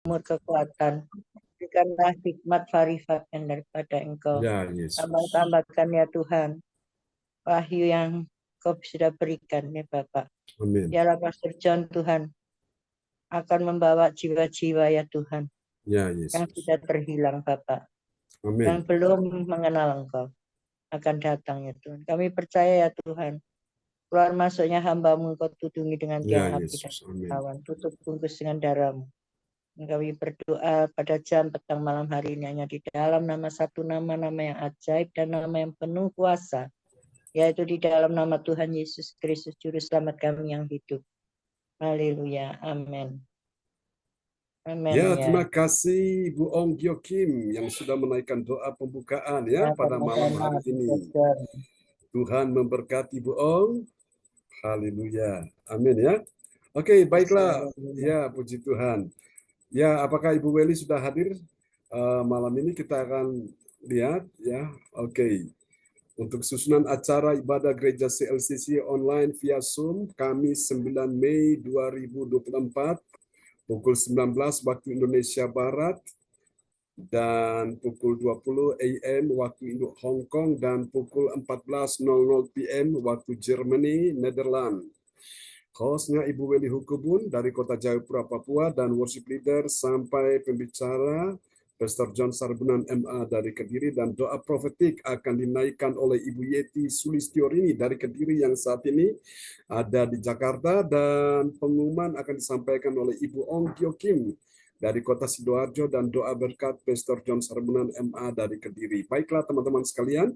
umur kekuatan. Berikanlah hikmat marifatan daripada Engkau. Ya, Yesus. Tambah-tambahkan ya Tuhan. Wahyu yang Kau sudah berikan ya Bapak. Amin. Biarlah Pastor John Tuhan akan membawa jiwa-jiwa ya Tuhan. Ya, Yesus. Yang sudah terhilang Bapak. Amin. Yang belum mengenal Engkau. Akan datang ya Tuhan. Kami percaya ya Tuhan. Keluar masuknya hamba-Mu Engkau tudungi dengan tiang api dan awan. Tutup bungkus dengan darah-Mu. Kami berdoa pada jam petang malam hari ini hanya di dalam satu nama yang ajaib dan nama yang penuh kuasa, yaitu di dalam nama Tuhan Yesus Kristus Juru Selamat kami yang hidup. Haleluya. Amin. Amin. Ya, terima kasih Bu Ong Gyo Kim yang sudah menaikkan doa pembukaan ya pada malam hari ini. Tuhan memberkati Bu Ong. Haleluya. Amin ya. Oke, baiklah. Ya, puji Tuhan. Ya, apakah Ibu Welly sudah hadir malam ini? Kita akan lihat ya. Oke. Untuk susunan acara ibadah gereja CLCC online via Zoom, Kamis 9 Mei 2024, pukul 19 waktu Indonesia Barat, dan pukul 20 AM waktu Hong Kong, dan pukul 14.00 PM waktu Germany, Netherlands. Hostnya Ibu Welly Hukubun dari Kota Jayapura, Papua, dan worship leader sampai pembicara Pastor John Sarbunan MA dari Kediri, dan doa profetik akan dinaikkan oleh Ibu Yeti Sulistiorini dari Kediri yang saat ini ada di Jakarta, dan pengumuman akan disampaikan oleh Ibu Ong Gyo Kim dari Kota Sidoarjo, dan doa berkat Pastor John Sarbunan MA dari Kediri. Baiklah teman-teman sekalian,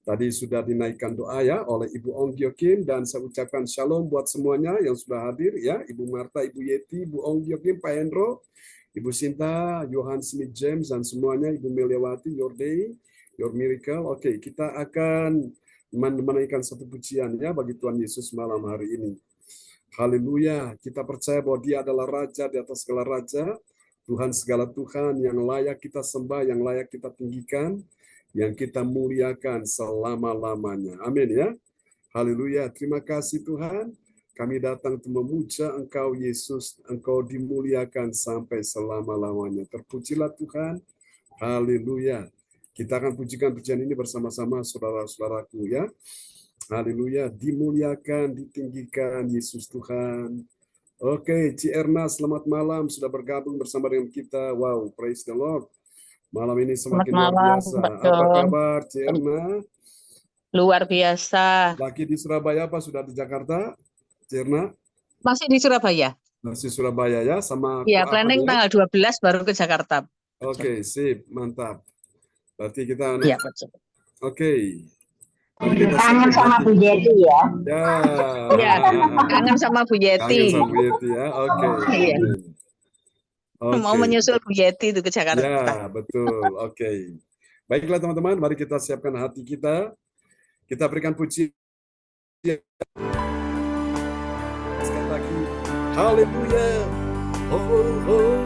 tadi sudah dinaikkan doa ya oleh Ibu Ong Gyo Kim, dan saya ucapkan shalom buat semuanya yang sudah hadir ya, Ibu Marta, Ibu Yeti, Ibu Ong Gyo Kim, Pak Hendro, Ibu Sinta, Johan Smith James, dan semuanya, Ibu Meliawati, Your Day, Your Miracle. Oke, kita akan menaikkan satu pujian ya bagi Tuhan Yesus malam hari ini. Haleluya, kita percaya bahwa Dia adalah Raja di atas segala Raja, Tuhan segala Tuhan yang layak kita sembah, yang layak kita tinggikan, yang kita muliakan selama-lamanya. Amin ya. Haleluya. Terima kasih Tuhan. Kami datang untuk memuja Engkau Yesus. Engkau dimuliakan sampai selama-lamanya. Terpujilah Tuhan. Haleluya. Kita akan pujikan pujian ini bersama-sama saudara-saudaraku ya. Haleluya. Dimuliakan, ditinggikan Yesus Tuhan. Oke, Ci Erna, selamat malam. Sudah bergabung bersama dengan kita. Wow, praise the Lord. Malam ini semakin luar biasa. Apa kabar, Ci Erna? Luar biasa. Lagi di Surabaya apa sudah di Jakarta, Ci Erna? Masih di Surabaya. Masih Surabaya ya, sama ya, planning ya? Tanggal 12 baru ke Jakarta. Oke, sip, mantap. Berarti kita ya, Oke. Kangen sama Bu Yeti ya. Ya, kangen sama Bu Yeti. Kangen sama Bu Yeti ya. Oke. Iya. Mau menyusul Bu Yeti itu ke Jakarta. Ya, betul. Oke. Baiklah teman-teman, mari kita siapkan hati kita. Kita berikan puji. Sekali lagi. Haleluya. Oh, oh.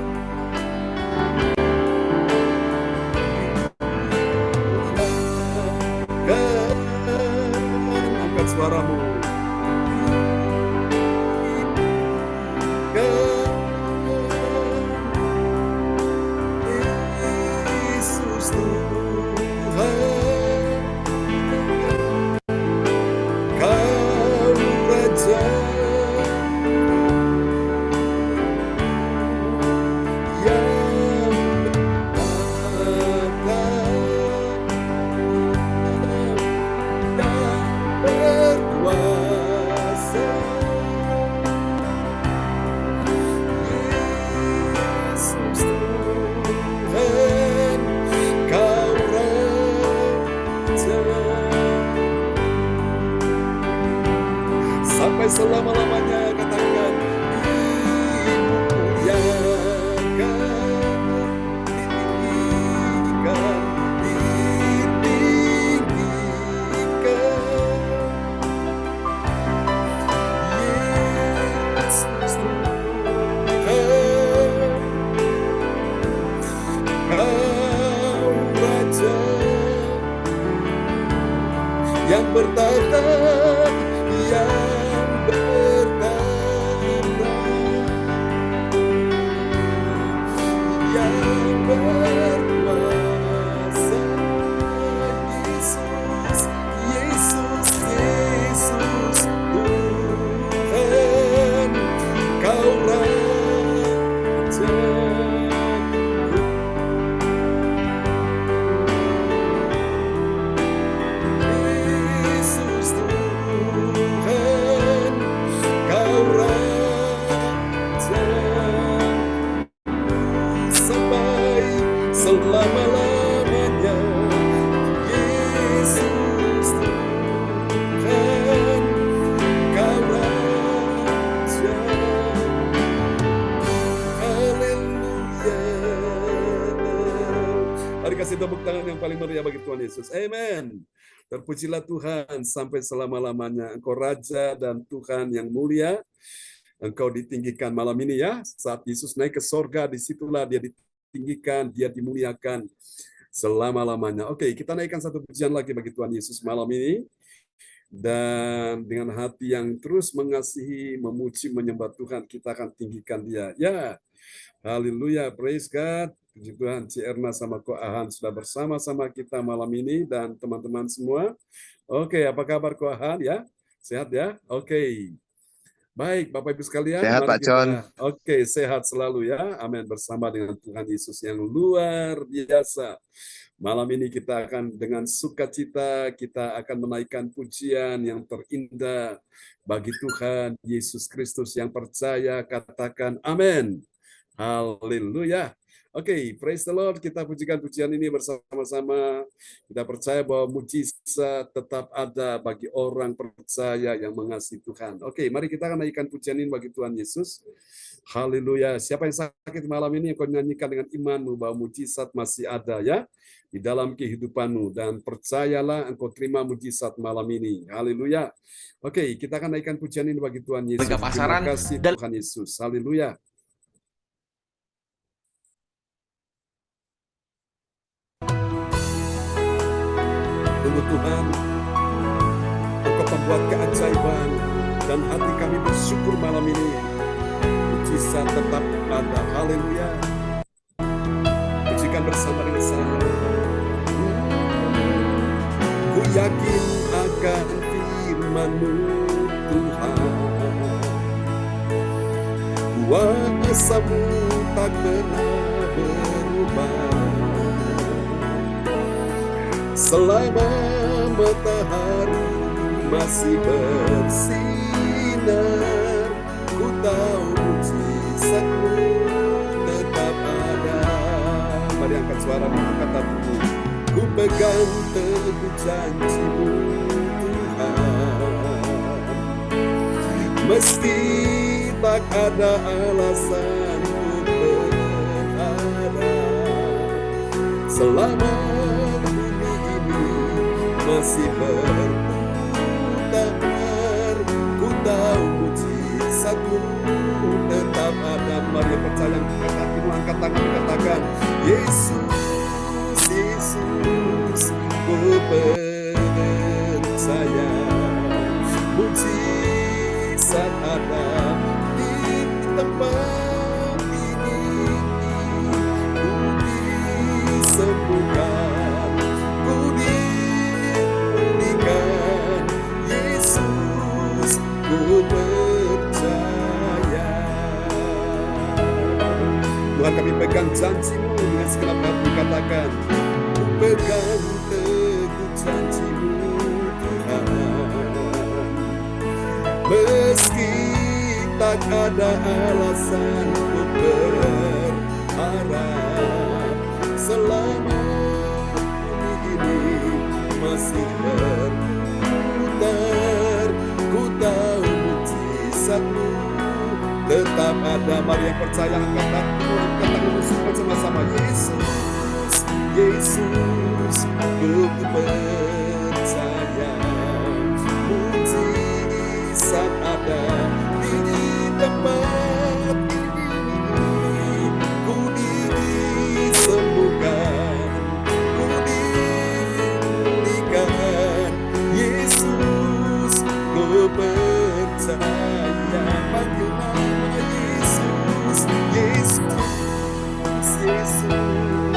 Angkat suaramu. Yesus Tuhan, Kau Raja yang berkuasa. Yesus Tuhan, Kau Raja sampai selama-lamanya. Katakan dimuliakan, ditinggikan, Yesus Tuhan, Kau Raja yang bertahta, yang bertahta. berkuasa. Yesus, Yesus, Yesus, Tuhan, Kau Raja. Yesus Tuhan, Kau Raja, sampai selama-lamanya. Yesus Tuhan, Kau Raja. Haleluya. Mari kasih tepuk tangan yang paling meriah bagi Tuhan Yesus. Amen. Terpujilah Tuhan sampai selama-lamanya. Engkau Raja dan Tuhan yang mulia. Engkau ditinggikan malam ini ya. Saat Yesus naik ke sorga, disitulah dia ditinggikan, dia dimuliakan selama-lamanya. Oke, kita naikkan satu pujian lagi bagi Tuhan Yesus malam ini. Dan dengan hati yang terus mengasihi, memuji, menyembah Tuhan, kita akan tinggikan dia. Ya, haleluya, praise God. Puji Tuhan, Ci Erna sama Ko Ahan sudah bersama-sama kita malam ini dan teman-teman semua. Oke, apa kabar Ko Ahan ya? Sehat ya? Oke. Baik, Bapak Ibu sekalian. Sehat Pak John. Oke, sehat selalu ya. Amin. Bersama dengan Tuhan Yesus yang luar biasa. Malam ini kita akan dengan sukacita, kita akan menaikkan pujian yang terindah bagi Tuhan Yesus Kristus. Yang percaya katakan amin. Haleluya. Oke, praise the Lord. Kita pujikan pujian ini bersama-sama. Kita percaya bahwa mujizat tetap ada bagi orang percaya yang mengasihi Tuhan. Oke, mari kita akan naikkan pujian ini bagi Tuhan Yesus. Haleluya. Siapa yang sakit malam ini, engkau nyanyikan dengan imanmu bahwa mujizat masih ada ya di dalam kehidupanmu. Dan percayalah engkau terima mujizat malam ini. Haleluya. Oke, kita akan naikkan pujian ini bagi Tuhan Yesus. Terima kasih Tuhan Yesus. Haleluya. Tuhan, Engkau pembuat keajaiban dan hati kami bersyukur malam ini. Mujizat tetap ada. Haleluya. Pujikan bersama dengan saya. Ku yakin akan firman-Mu Tuhan. Kuasa-Mu tak pernah berubah. Selama matahari masih bersinar, ku tahu mujizat-Mu tetap ada. Mari angkat suara, angkat hatimu. Ku pegang teguh janji-Mu Tuhan. Meski tak ada alasan untuk berharap, selama masih berputar, ku tahu mujizat-Mu tetap ada. Mari percaya, angkat hatimu, angkat tangan, katakan Yesus, Yesus, ku percaya mujizat ada di tempat ini. Ku disembuhkan, ku percaya. Tuhan, kami pegang janji-Mu dengan segenap hati, katakan ku pegang teguh janji-Mu Tuhan. Meski tak ada alasan untuk berharap, selama bumi ini masih berputar, ku tahu mujizat-Mu tetap ada. Mari yang percaya, angkat hatimu, angkat tanganmu, bersama-sama. Yesus, Yesus, ku percaya mujizat ada di tempat ini. Ku disembuhkan, ku dipulihkan. Yesus, ku percaya. Panggil nama Yesus, Yesus, Yesus.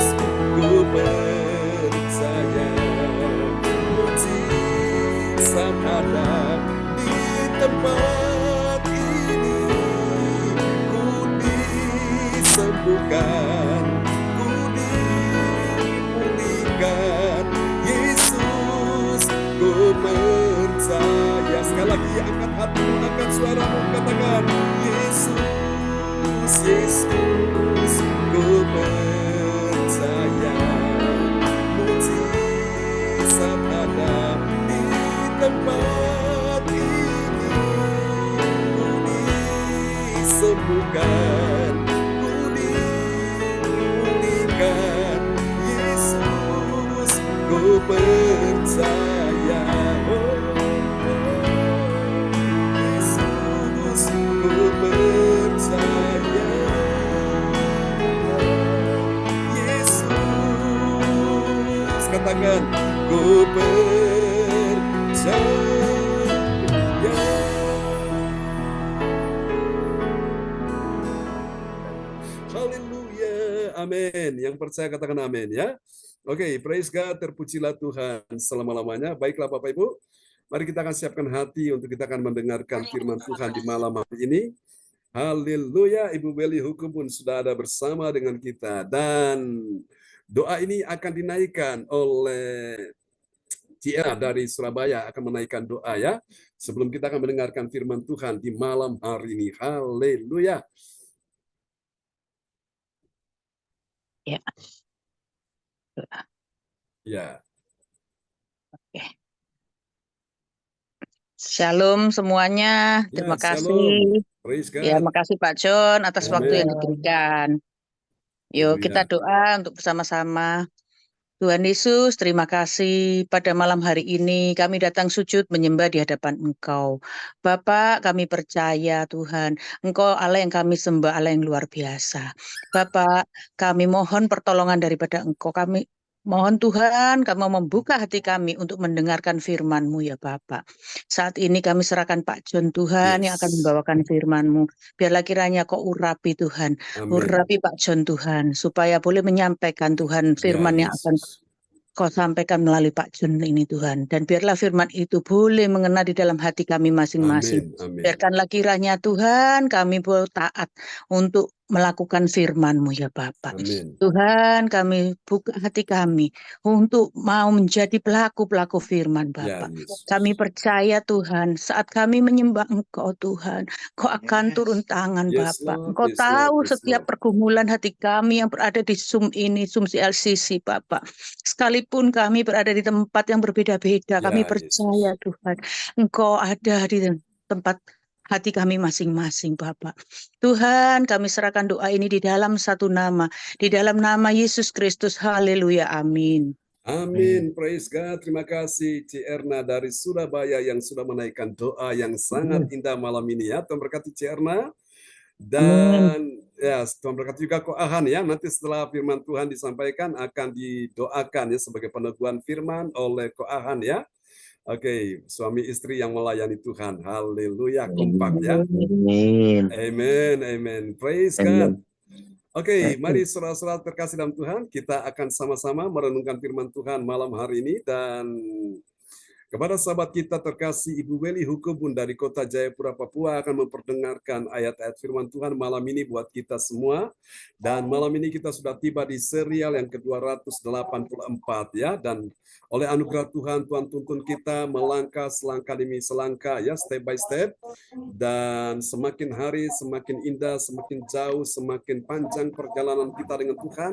sembuhkan, ku dipulihkan. Yesus, ku percaya. Sekali lagi angkat hatimu, angkat suaramu, katakan Yesus, Yesus, ku percaya. Mujizat ada di tempat ini, ku disembuhkan, ku dipulihkan. Yesus, ku percaya. Yesus, ku percaya. Yesus, katakan ku percaya. Haleluya, amin. Yang percaya katakan amin ya. Oke, praise God, terpujilah Tuhan selama-lamanya. Baiklah Bapak Ibu, mari kita akan siapkan hati untuk kita akan mendengarkan firman Tuhan di malam hari ini. Haleluya, Ibu Beli Hukum pun sudah ada bersama dengan kita. Dan doa ini akan dinaikkan oleh Cia dari Surabaya, akan menaikkan doa ya. Sebelum kita akan mendengarkan firman Tuhan di malam hari ini. Haleluya. Ya. Ya. Oke. Shalom semuanya. Ya, Terima shalom. kasih. Praise God. Ya, makasih Pak John atas waktu yang Amin. diberikan. Yuk kita Haleluya. doa untuk bersama-sama. Tuhan Yesus, terima kasih pada malam hari ini kami datang sujud menyembah di hadapan Engkau. Bapak, kami percaya Tuhan, Engkau Allah yang kami sembah, Allah yang luar biasa. Bapak, kami mohon pertolongan daripada Engkau. Kami mohon Tuhan, kamu membuka hati kami untuk mendengarkan firman-Mu ya Bapak. Saat ini kami serahkan Pak John Tuhan yang akan membawakan firman-Mu. Biarlah kiranya Kau urapi Tuhan. Amin. Urapi Pak John Tuhan, supaya boleh menyampaikan Tuhan firman yang akan Kau sampaikan melalui Pak John ini Tuhan. Dan biarlah firman itu boleh mengena di dalam hati kami masing-masing. Amin. Amin. Biarkanlah kiranya Tuhan kami boleh taat untuk melakukan firman-Mu ya Bapak. Amin. Tuhan, kami buka hati kami untuk mau menjadi pelaku-pelaku firman Ya, Bapak. Yesus. Kami percaya Tuhan, saat kami menyembah Engkau Tuhan, Kau akan turun tangan Yes, Bapak. Lord. Engkau Yes, tahu Lord. Yes, setiap Lord. pergumulan hati kami yang berada di Zoom ini, Zoom CLCC Bapak. Sekalipun kami berada di tempat yang berbeda-beda, kami Ya, percaya Yesus. Tuhan, Engkau ada di tempat hati kami masing-masing Bapak. Tuhan, kami serahkan doa ini di dalam satu nama, di dalam nama Yesus Kristus. Haleluya, amin. Amin. Praise God. Terima kasih Ci Erna dari Surabaya yang sudah menaikkan doa yang sangat indah malam ini ya. Tuhan berkati Ci Erna. Dan ya, Tuhan berkati juga Ko Ahan ya. Nanti setelah firman Tuhan disampaikan akan didoakan ya sebagai peneguhan firman oleh Ko Ahan ya. Oke, suami istri yang melayani Tuhan. Haleluya, kompak ya. Amin. Amen, amen. Praise God. Oke, mari saudara-saudara terkasih dalam Tuhan, kita akan sama-sama merenungkan firman Tuhan malam hari ini. Dan kepada sahabat kita terkasih Ibu Weli Hukubun dari Kota Jayapura, Papua akan memperdengarkan ayat-ayat firman Tuhan malam ini buat kita semua. Dan malam ini kita sudah tiba di serial yang ke-284 ya. Dan oleh anugerah Tuhan, Tuhan tuntun kita melangkah selangkah demi selangkah ya, step by step. Dan semakin hari semakin indah, semakin jauh, semakin panjang perjalanan kita dengan Tuhan.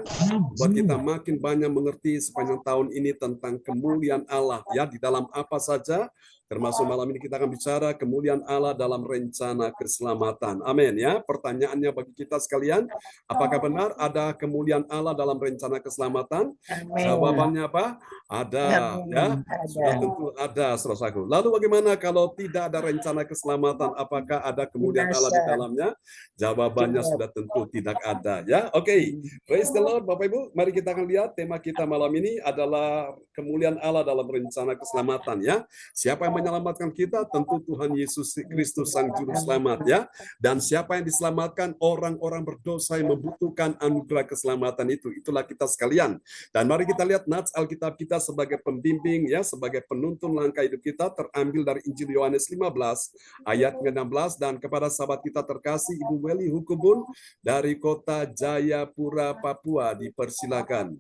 Buat kita makin banyak mengerti sepanjang tahun ini tentang kemuliaan Allah ya, di dalam apa saja, termasuk malam ini kita akan bicara kemuliaan Allah dalam rencana keselamatan. Amin ya. Pertanyaannya bagi kita sekalian, apakah benar ada kemuliaan Allah dalam rencana keselamatan? Amin. Jawabannya apa? Ada ya. Sudah tentu ada, saudaraku. Lalu bagaimana kalau tidak ada rencana keselamatan, apakah ada kemuliaan Allah di dalamnya? Jawabannya sudah tentu tidak ada ya. Oke. Praise the Lord Bapak Ibu. Mari kita akan lihat tema kita malam ini adalah kemuliaan Allah dalam rencana keselamatan ya. Siapa yang menyelamatkan kita? Tentu Tuhan Yesus Kristus Sang Juru Selamat ya. Dan siapa yang diselamatkan? Orang-orang berdosa yang membutuhkan anugerah keselamatan itu. Itulah kita sekalian. Dan mari kita lihat nats Alkitab kita sebagai pembimbing ya, sebagai penuntun langkah hidup kita, terambil dari Injil Yohanes 15 ayat 16. Dan kepada sahabat kita terkasih Ibu Weli Hukubun dari kota Jayapura, Papua, dipersilakan.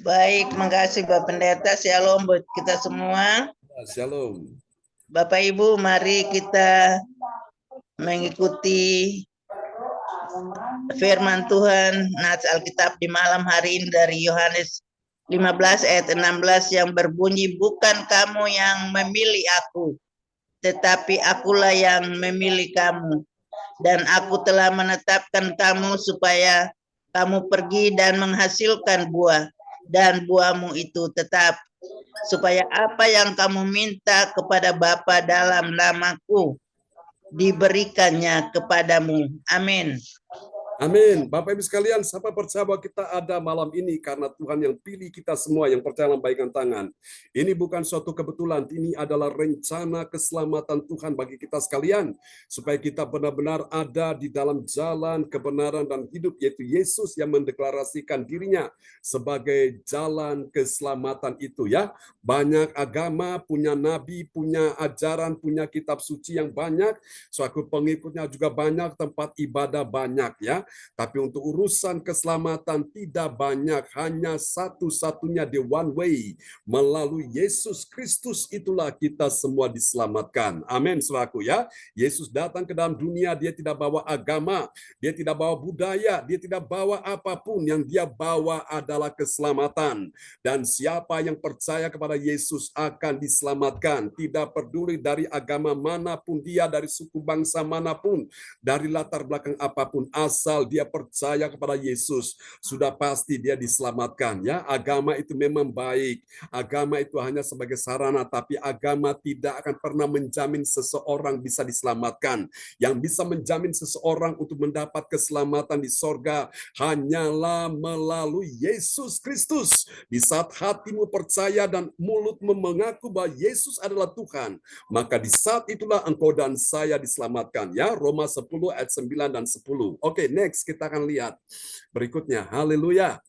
Baik, makasih Bapak Pendeta. Shalom buat kita semua. Shalom. Bapak Ibu, mari kita mengikuti firman Tuhan nats Alkitab di malam hari ini dari Yohanes 15 ayat 16 yang berbunyi, bukan kamu yang memilih aku, tetapi akulah yang memilih kamu. Dan aku telah menetapkan kamu supaya kamu pergi dan menghasilkan buah, dan buahmu itu tetap, supaya apa yang kamu minta kepada Bapa dalam namaku diberikannya kepadamu. Amin. Amin. Bapak Ibu sekalian, siapa percaya bahwa kita ada malam ini karena Tuhan yang pilih kita semua yang percaya lambaikan tangan. Ini bukan suatu kebetulan, ini adalah rencana keselamatan Tuhan bagi kita sekalian, supaya kita benar-benar ada di dalam jalan kebenaran dan hidup, yaitu Yesus yang mendeklarasikan dirinya sebagai jalan keselamatan itu ya. Banyak agama, punya nabi, punya ajaran, punya kitab suci yang banyak, suatu pengikutnya juga banyak, tempat ibadah banyak ya. Tapi untuk urusan keselamatan tidak banyak, hanya satu-satunya, the one way, melalui Yesus Kristus itulah kita semua diselamatkan. Amin, saudaraku ya. Yesus datang ke dalam dunia, dia tidak bawa agama, dia tidak bawa budaya, dia tidak bawa apapun, yang dia bawa adalah keselamatan. Dan siapa yang percaya kepada Yesus akan diselamatkan, tidak peduli dari agama manapun dia, dari suku bangsa manapun, dari latar belakang apapun, asal dia percaya kepada Yesus, sudah pasti dia diselamatkan ya. Agama itu memang baik, agama itu hanya sebagai sarana, tapi agama tidak akan pernah menjamin seseorang bisa diselamatkan. Yang bisa menjamin seseorang untuk mendapat keselamatan di sorga hanyalah melalui Yesus Kristus. Di saat hatimu percaya dan mulutmu mengaku bahwa Yesus adalah Tuhan, maka di saat itulah engkau dan saya diselamatkan ya. Roma 10 ayat 9 dan 10. Oke, next kita akan lihat berikutnya. Haleluya.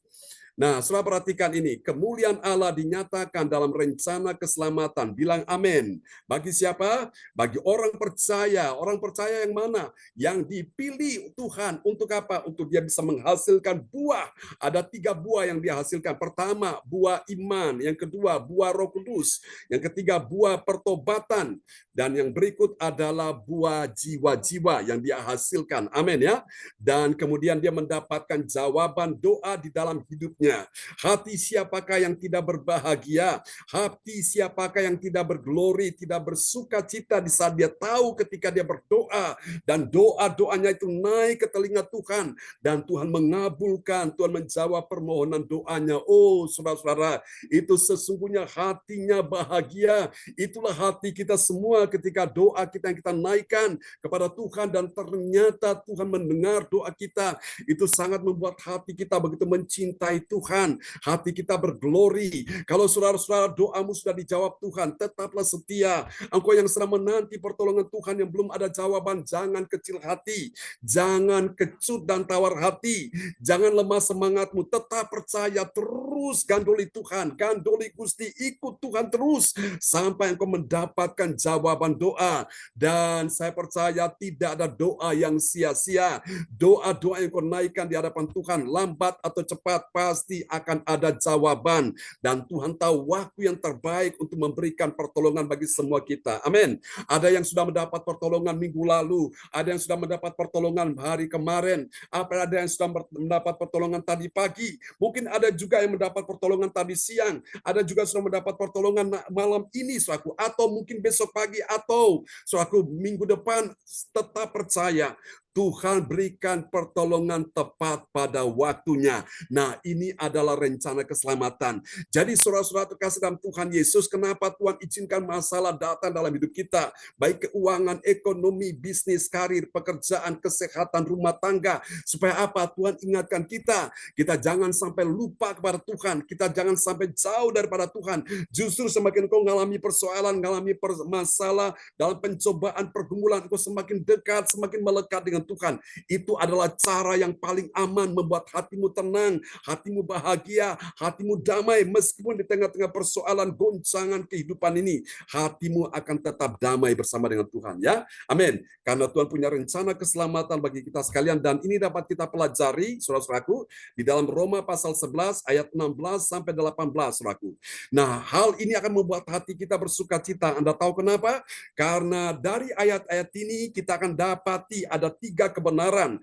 Nah, saudara perhatikan ini, kemuliaan Allah dinyatakan dalam rencana keselamatan. Bilang amin. Bagi siapa? Bagi orang percaya. Orang percaya yang mana? Yang dipilih Tuhan. Untuk apa? Untuk dia bisa menghasilkan buah. Ada 3 buah yang dia hasilkan. Pertama, buah iman. Yang kedua, buah Roh Kudus. Yang ketiga, buah pertobatan. Dan yang berikut adalah buah jiwa-jiwa yang dia hasilkan. Amin ya. Dan kemudian dia mendapatkan jawaban doa di dalam hidupnya. Hati siapakah yang tidak berbahagia? Hati siapakah yang tidak berglori, tidak bersuka cita di saat dia tahu ketika dia berdoa dan doa-doanya itu naik ke telinga Tuhan dan Tuhan mengabulkan, Tuhan menjawab permohonan doanya. Oh, saudara-saudara, itu sesungguhnya hatinya bahagia. Itulah hati kita semua ketika doa kita yang kita naikkan kepada Tuhan dan ternyata Tuhan mendengar doa kita. Itu sangat membuat hati kita begitu mencintai Tuhan, hati kita berglori. Kalau saudara-saudara doamu sudah dijawab Tuhan, tetaplah setia. Engkau yang sedang menanti pertolongan Tuhan yang belum ada jawaban, jangan kecil hati, jangan kecut dan tawar hati, jangan lemah semangatmu, tetap percaya, terus gandoli Tuhan, gandoli Gusti, ikut Tuhan terus sampai engkau mendapatkan jawaban doa. Dan saya percaya tidak ada doa yang sia-sia. Doa-doa yang kau naikkan di hadapan Tuhan, lambat atau cepat, pasti akan ada jawaban. Dan Tuhan tahu waktu yang terbaik untuk memberikan pertolongan bagi semua kita. Amin. Ada yang sudah mendapat pertolongan minggu lalu, ada yang sudah mendapat pertolongan hari kemarin, ada yang sudah mendapat pertolongan tadi pagi, mungkin ada juga yang mendapat pertolongan tadi siang, ada juga sudah mendapat pertolongan malam ini, saudaraku, atau mungkin besok pagi, atau saudaraku minggu depan. Tetap percaya, Tuhan berikan pertolongan tepat pada waktunya. Nah, ini adalah rencana keselamatan. Jadi saudara-saudara terkasih dalam Tuhan Yesus, kenapa Tuhan izinkan masalah datang dalam hidup kita? Baik keuangan, ekonomi, bisnis, karir, pekerjaan, kesehatan, rumah tangga. Supaya apa? Tuhan ingatkan kita. Kita jangan sampai lupa kepada Tuhan. Kita jangan sampai jauh daripada Tuhan. Justru semakin kau mengalami persoalan, mengalami masalah, dalam pencobaan, pergumulan, kau semakin dekat, semakin melekat dengan Tuhan. Itu adalah cara yang paling aman membuat hatimu tenang, hatimu bahagia, hatimu damai. Meskipun di tengah-tengah persoalan, goncangan kehidupan ini, hatimu akan tetap damai bersama dengan Tuhan. Ya, amin. Karena Tuhan punya rencana keselamatan bagi kita sekalian, dan ini dapat kita pelajari, saudara-saudaraku, di dalam Roma pasal 11 ayat 16 sampai 18, saudaraku. Nah, hal ini akan membuat hati kita bersuka cita. Anda tahu kenapa? Karena dari ayat-ayat ini kita akan dapati ada tiga kebenaran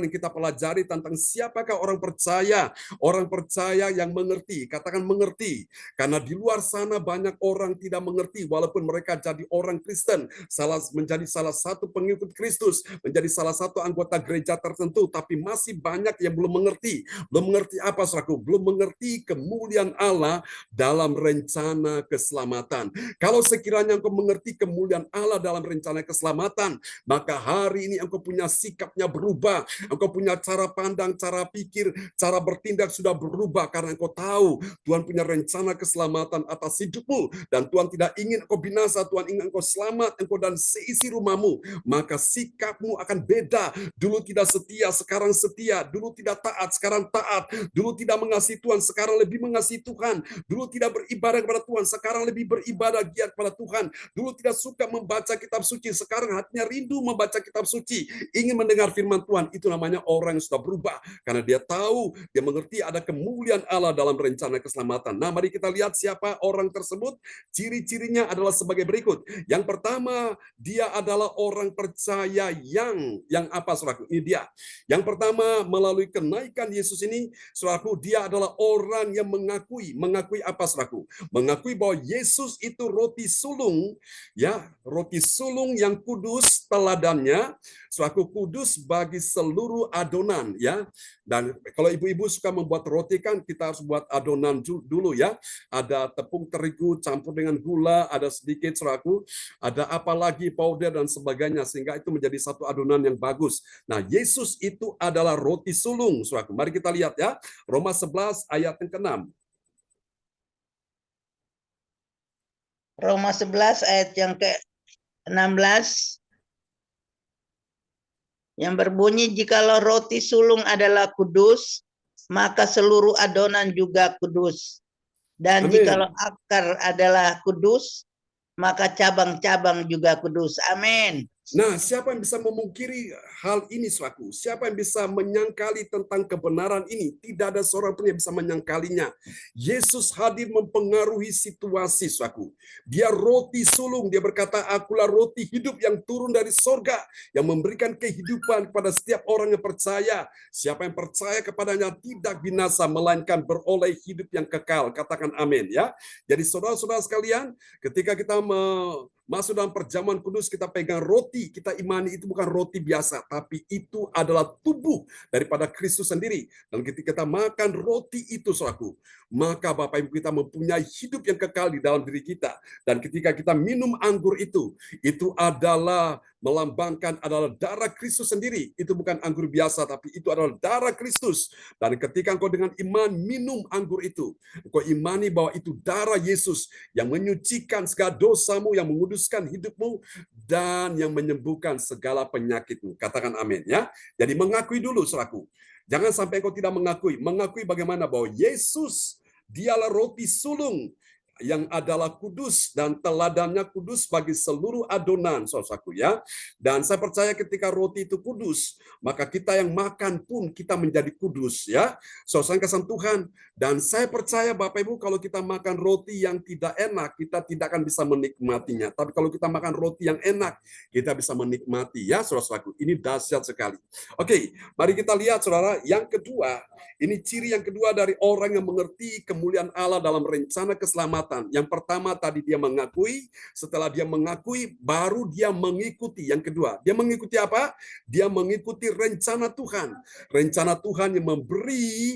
yang kita pelajari tentang siapakah orang percaya. Orang percaya yang mengerti, katakan mengerti. Karena di luar sana banyak orang tidak mengerti, walaupun mereka jadi orang Kristen, menjadi salah satu pengikut Kristus, menjadi salah satu anggota gereja tertentu, tapi masih banyak yang belum mengerti. Belum mengerti apa, saudaraku? Belum mengerti kemuliaan Allah dalam rencana keselamatan. Kalau sekiranya engkau mengerti kemuliaan Allah dalam rencana keselamatan, maka hari ini engkau punya sikapnya berubah, engkau punya cara pandang, cara pikir, cara bertindak sudah berubah, karena engkau tahu Tuhan punya rencana keselamatan atas hidupmu, dan Tuhan tidak ingin engkau binasa, Tuhan ingin engkau selamat, engkau dan seisi rumahmu. Maka sikapmu akan beda. Dulu tidak setia, sekarang setia. Dulu tidak taat, sekarang taat. Dulu tidak mengasihi Tuhan, sekarang lebih mengasihi Tuhan. Dulu tidak beribadah kepada Tuhan, sekarang lebih beribadah giat kepada Tuhan. Dulu tidak suka membaca kitab suci, sekarang hatinya rindu membaca kitab suci, ingin mendengar firman Tuhan. Itu namanya orang yang sudah berubah, karena dia tahu, dia mengerti ada kemuliaan Allah dalam rencana keselamatan. Nah, mari kita lihat siapa orang tersebut. Ciri-cirinya adalah sebagai berikut. Yang pertama, dia adalah orang percaya yang apa, saudaraku? Ini dia. Yang pertama, melalui kenaikan Yesus ini, saudaraku, dia adalah orang yang mengakui apa, saudaraku? Mengakui bahwa Yesus itu roti sulung, ya, roti sulung yang kudus, teladannya, saudaraku, kudus bagi seluruh adonan, ya. Dan kalau ibu-ibu suka membuat roti kan, kita harus buat adonan dulu, ya. Ada tepung terigu campur dengan gula, ada sedikit, saudaraku, ada apa lagi, powder dan sebagainya, sehingga itu menjadi satu adonan yang bagus. Nah, Yesus itu adalah roti sulung, saudaraku. Mari kita lihat, ya, Roma 11 ayat yang ke-6. Roma 11 ayat yang ke-16 yang berbunyi, jikalau roti sulung adalah kudus, maka seluruh adonan juga kudus. Dan Amin. jikalau akar adalah kudus, maka cabang-cabang juga kudus. Amin. Nah, siapa yang bisa memungkiri hal ini, saudaraku? Siapa yang bisa menyangkali tentang kebenaran ini? Tidak ada seorang pun yang bisa menyangkalinya. Yesus hadir mempengaruhi situasi, saudaraku. Dia roti sulung, dia berkata, akulah roti hidup yang turun dari sorga, yang memberikan kehidupan kepada setiap orang yang percaya. Siapa yang percaya kepadanya tidak binasa, melainkan beroleh hidup yang kekal. Katakan amin, ya. Jadi saudara-saudara sekalian, ketika kita masuk dalam perjamuan kudus, kita pegang roti, kita imani itu bukan roti biasa, tapi itu adalah tubuh daripada Kristus sendiri. Dan ketika kita makan roti itu, saudaraku, maka Bapak Ibu kita mempunyai hidup yang kekal di dalam diri kita. Dan ketika kita minum anggur itu adalah melambangkan adalah darah Kristus sendiri. Itu bukan anggur biasa, tapi itu adalah darah Kristus. Dan ketika engkau dengan iman minum anggur itu, engkau imani bahwa itu darah Yesus yang menyucikan segala dosamu, yang menguduskan hidupmu, dan yang menyembuhkan segala penyakitmu. Katakan amin, ya. Jadi mengakui dulu, saudaraku. Jangan sampai engkau tidak mengakui. Mengakui bagaimana bahwa Yesus dialah roti sulung yang adalah kudus dan teladannya kudus bagi seluruh adonan, saudaraku, ya. Dan saya percaya ketika roti itu kudus, maka kita yang makan pun kita menjadi kudus, ya. Saudara kasih Tuhan. Dan saya percaya Bapak Ibu, kalau kita makan roti yang tidak enak, kita tidak akan bisa menikmatinya. Tapi kalau kita makan roti yang enak, kita bisa menikmati, ya, saudaraku. Ini dahsyat sekali. Oke, mari kita lihat, saudara, yang kedua. Ini ciri yang kedua dari orang yang mengerti kemuliaan Allah dalam rencana keselamatan. keselamatan. Yang pertama tadi dia mengakui, setelah dia mengakui baru dia mengikuti. Yang kedua, dia mengikuti apa? Dia mengikuti rencana Tuhan. Rencana Tuhan yang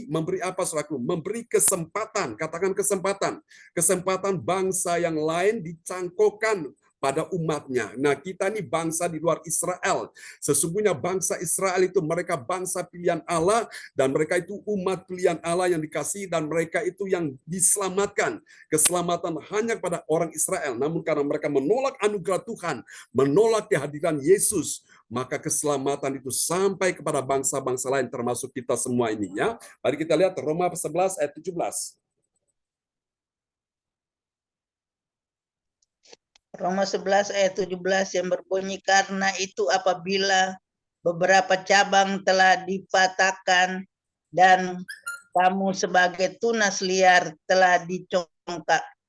memberi apa saudaraku? Memberi kesempatan, katakan kesempatan. Kesempatan bangsa yang lain dicangkokkan pada umatnya. Nah, kita ini bangsa di luar Israel. Sesungguhnya bangsa Israel itu mereka bangsa pilihan Allah, dan mereka itu umat pilihan Allah yang dikasihi, dan mereka itu yang diselamatkan. Keselamatan hanya kepada orang Israel. Namun karena mereka menolak anugerah Tuhan, menolak kehadiran Yesus, maka keselamatan itu sampai kepada bangsa-bangsa lain, termasuk kita semua ini. Ya, mari kita lihat Roma 11 ayat 17. Roma 11 ayat 17 yang berbunyi, karena itu apabila beberapa cabang telah dipatahkan dan kamu sebagai tunas liar telah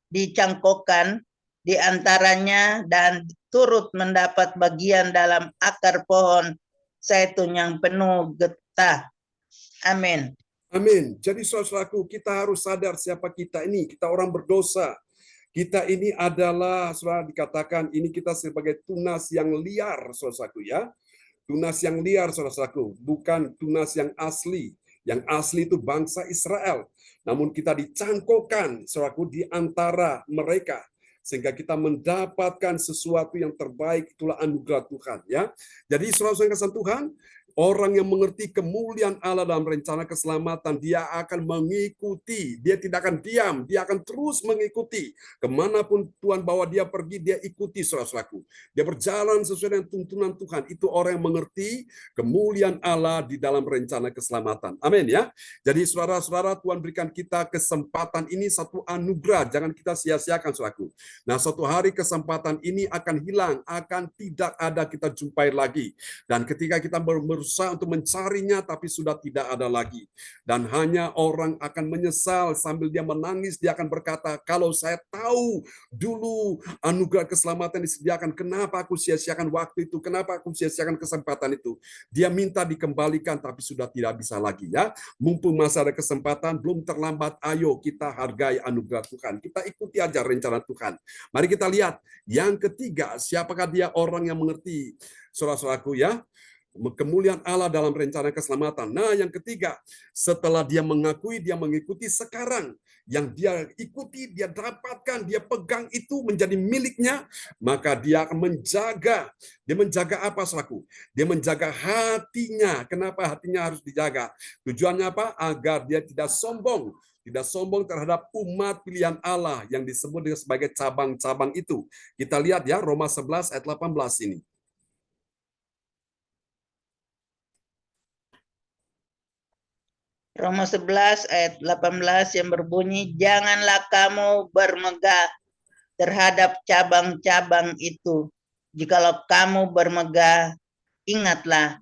dicangkokkan di antaranya dan turut mendapat bagian dalam akar pohon zaitun yang penuh getah. Amin. Amin. Jadi saudaraku, kita harus sadar siapa kita ini. Kita orang berdosa. Kita ini adalah, saudara, dikatakan ini kita sebagai tunas yang liar, saudaraku ya. Tunas yang liar, saudaraku, bukan tunas yang asli. Yang asli itu bangsa Israel. Namun kita dicangkokkan, saudaraku, di antara mereka. Sehingga kita mendapatkan sesuatu yang terbaik, itulah anugerah Tuhan. Ya. Jadi saudara-saudara yang kasih Tuhan, orang yang mengerti kemuliaan Allah dalam rencana keselamatan, dia akan mengikuti. Dia tidak akan diam, dia akan terus mengikuti. Kemanapun Tuhan bawa dia pergi, dia ikuti, saudara-saudaraku. Dia berjalan sesuai dengan tuntunan Tuhan. Itu orang yang mengerti kemuliaan Allah di dalam rencana keselamatan. Amin ya. Jadi saudara-saudara, Tuhan berikan kita kesempatan ini satu anugerah. Jangan kita sia-siakan, saudaraku. Nah, suatu hari kesempatan ini akan hilang, akan tidak ada kita jumpai lagi. Dan ketika kita berusaha untuk mencarinya, tapi sudah tidak ada lagi. Dan hanya orang akan menyesal sambil dia menangis, dia akan berkata, kalau saya tahu dulu anugerah keselamatan disediakan, kenapa aku sia-siakan waktu itu, kenapa aku sia-siakan kesempatan itu. Dia minta dikembalikan, tapi sudah tidak bisa lagi. Ya, mumpung masih ada kesempatan, belum terlambat, ayo kita hargai anugerah Tuhan. Kita ikuti aja rencana Tuhan. Mari kita lihat, yang ketiga, siapakah dia orang yang mengerti, saudara-saudaraku ya, kemuliaan Allah dalam rencana keselamatan. Nah, yang ketiga, setelah dia mengakui, dia mengikuti sekarang. Yang dia ikuti, dia dapatkan, dia pegang itu menjadi miliknya, maka dia akan menjaga. Dia menjaga apa, saudaraku? Dia menjaga hatinya. Kenapa hatinya harus dijaga? Tujuannya apa? Agar dia tidak sombong. Tidak sombong terhadap umat pilihan Allah yang disebut sebagai cabang-cabang itu. Kita lihat ya, Roma 11 ayat 18 ini. Roma 11 ayat 18 yang berbunyi, janganlah kamu bermegah terhadap cabang-cabang itu. Jikalau kamu bermegah, ingatlah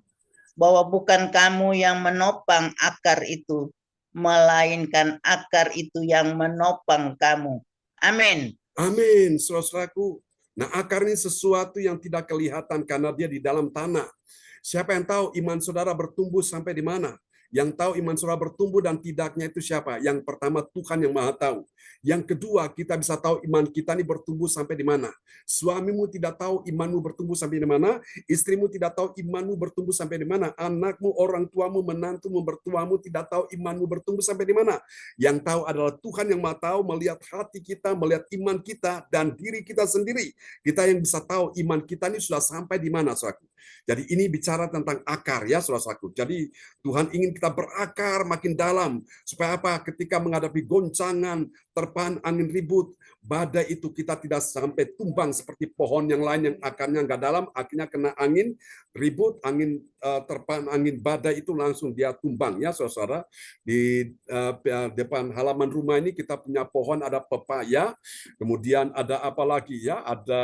bahwa bukan kamu yang menopang akar itu, melainkan akar itu yang menopang kamu. Amin. Amin, saudaraku. Nah, akar ini sesuatu yang tidak kelihatan karena dia di dalam tanah. Siapa yang tahu iman saudara bertumbuh sampai di mana? Yang tahu iman saudara bertumbuh dan tidaknya itu siapa? Yang pertama, Tuhan yang Maha Tahu. Yang kedua, kita bisa tahu iman kita ini bertumbuh sampai di mana. Suamimu tidak tahu imanmu bertumbuh sampai di mana. Istrimu tidak tahu imanmu bertumbuh sampai di mana. Anakmu, orang tuamu, menantumu, mertuamu tidak tahu imanmu bertumbuh sampai di mana. Yang tahu adalah Tuhan yang Maha Tahu, melihat hati kita, melihat iman kita, dan diri kita sendiri. Kita yang bisa tahu iman kita ini sudah sampai di mana, saudaraku. Jadi ini bicara tentang akar ya, saudaraku. Jadi Tuhan ingin kita berakar makin dalam. Supaya apa? Ketika menghadapi goncangan, terpaan angin ribut, badai itu kita tidak sampai tumbang seperti pohon yang lain yang akarnya nggak dalam, akhirnya kena angin ribut, angin terpaan angin badai itu langsung dia tumbang ya, saudara. Di depan halaman rumah ini kita punya pohon, ada pepaya, kemudian ada apa lagi ya? Ada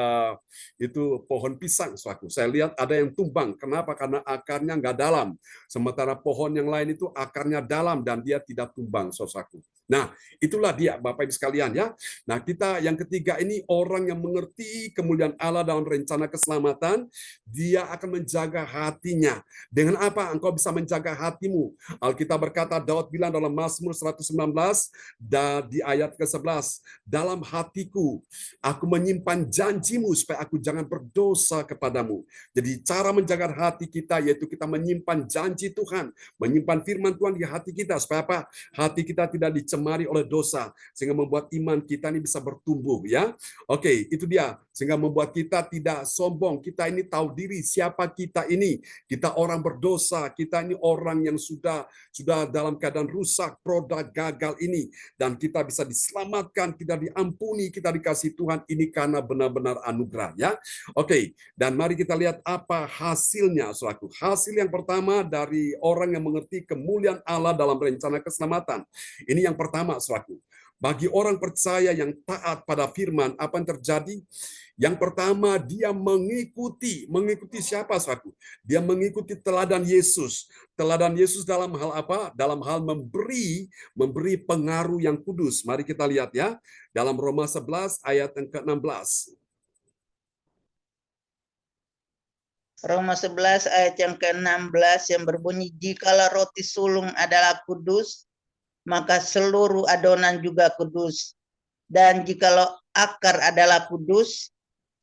itu pohon pisang, saudaraku. Saya lihat ada yang tumbang. Kenapa? Karena akarnya nggak dalam. Sementara pohon yang lain itu akarnya dalam dan dia tidak tumbang, saudaraku. Nah, itulah dia Bapak Ibu sekalian ya. Nah, kita yang ketiga ini orang yang mengerti kemuliaan Allah dalam rencana keselamatan, dia akan menjaga hatinya. Dengan apa engkau bisa menjaga hatimu? Alkitab berkata, Daud bilang dalam Mazmur 119 dan di ayat ke-11, dalam hatiku aku menyimpan janjimu supaya aku jangan berdosa kepadamu. Jadi cara menjaga hati kita yaitu kita menyimpan janji Tuhan, menyimpan firman Tuhan di hati kita supaya apa? Hati kita tidak dicemari oleh dosa sehingga membuat iman kita ini bisa bertumbuh ya. Oke, itu dia sehingga membuat kita tidak sombong. Kita ini tahu diri siapa kita ini. Kita orang berdosa, kita ini orang yang sudah dalam keadaan rusak, produk gagal ini dan kita bisa diselamatkan, kita diampuni, kita dikasih Tuhan ini karena benar-benar anugerah ya. Oke, dan mari kita lihat apa hasilnya Saudaraku. Hasil yang pertama dari orang yang mengerti kemuliaan Allah dalam rencana keselamatan. Ini yang pertama, saudaraku. Bagi orang percaya yang taat pada firman, apa yang terjadi? Yang pertama, dia mengikuti siapa, saudaraku? Dia mengikuti teladan Yesus. Teladan Yesus dalam hal apa? Dalam hal memberi pengaruh yang kudus. Mari kita lihat ya, dalam Roma 11 ayat yang ke-16. Roma 11 ayat yang ke-16 yang berbunyi, jikalau roti sulung adalah kudus, maka seluruh adonan juga kudus. Dan jikalau akar adalah kudus,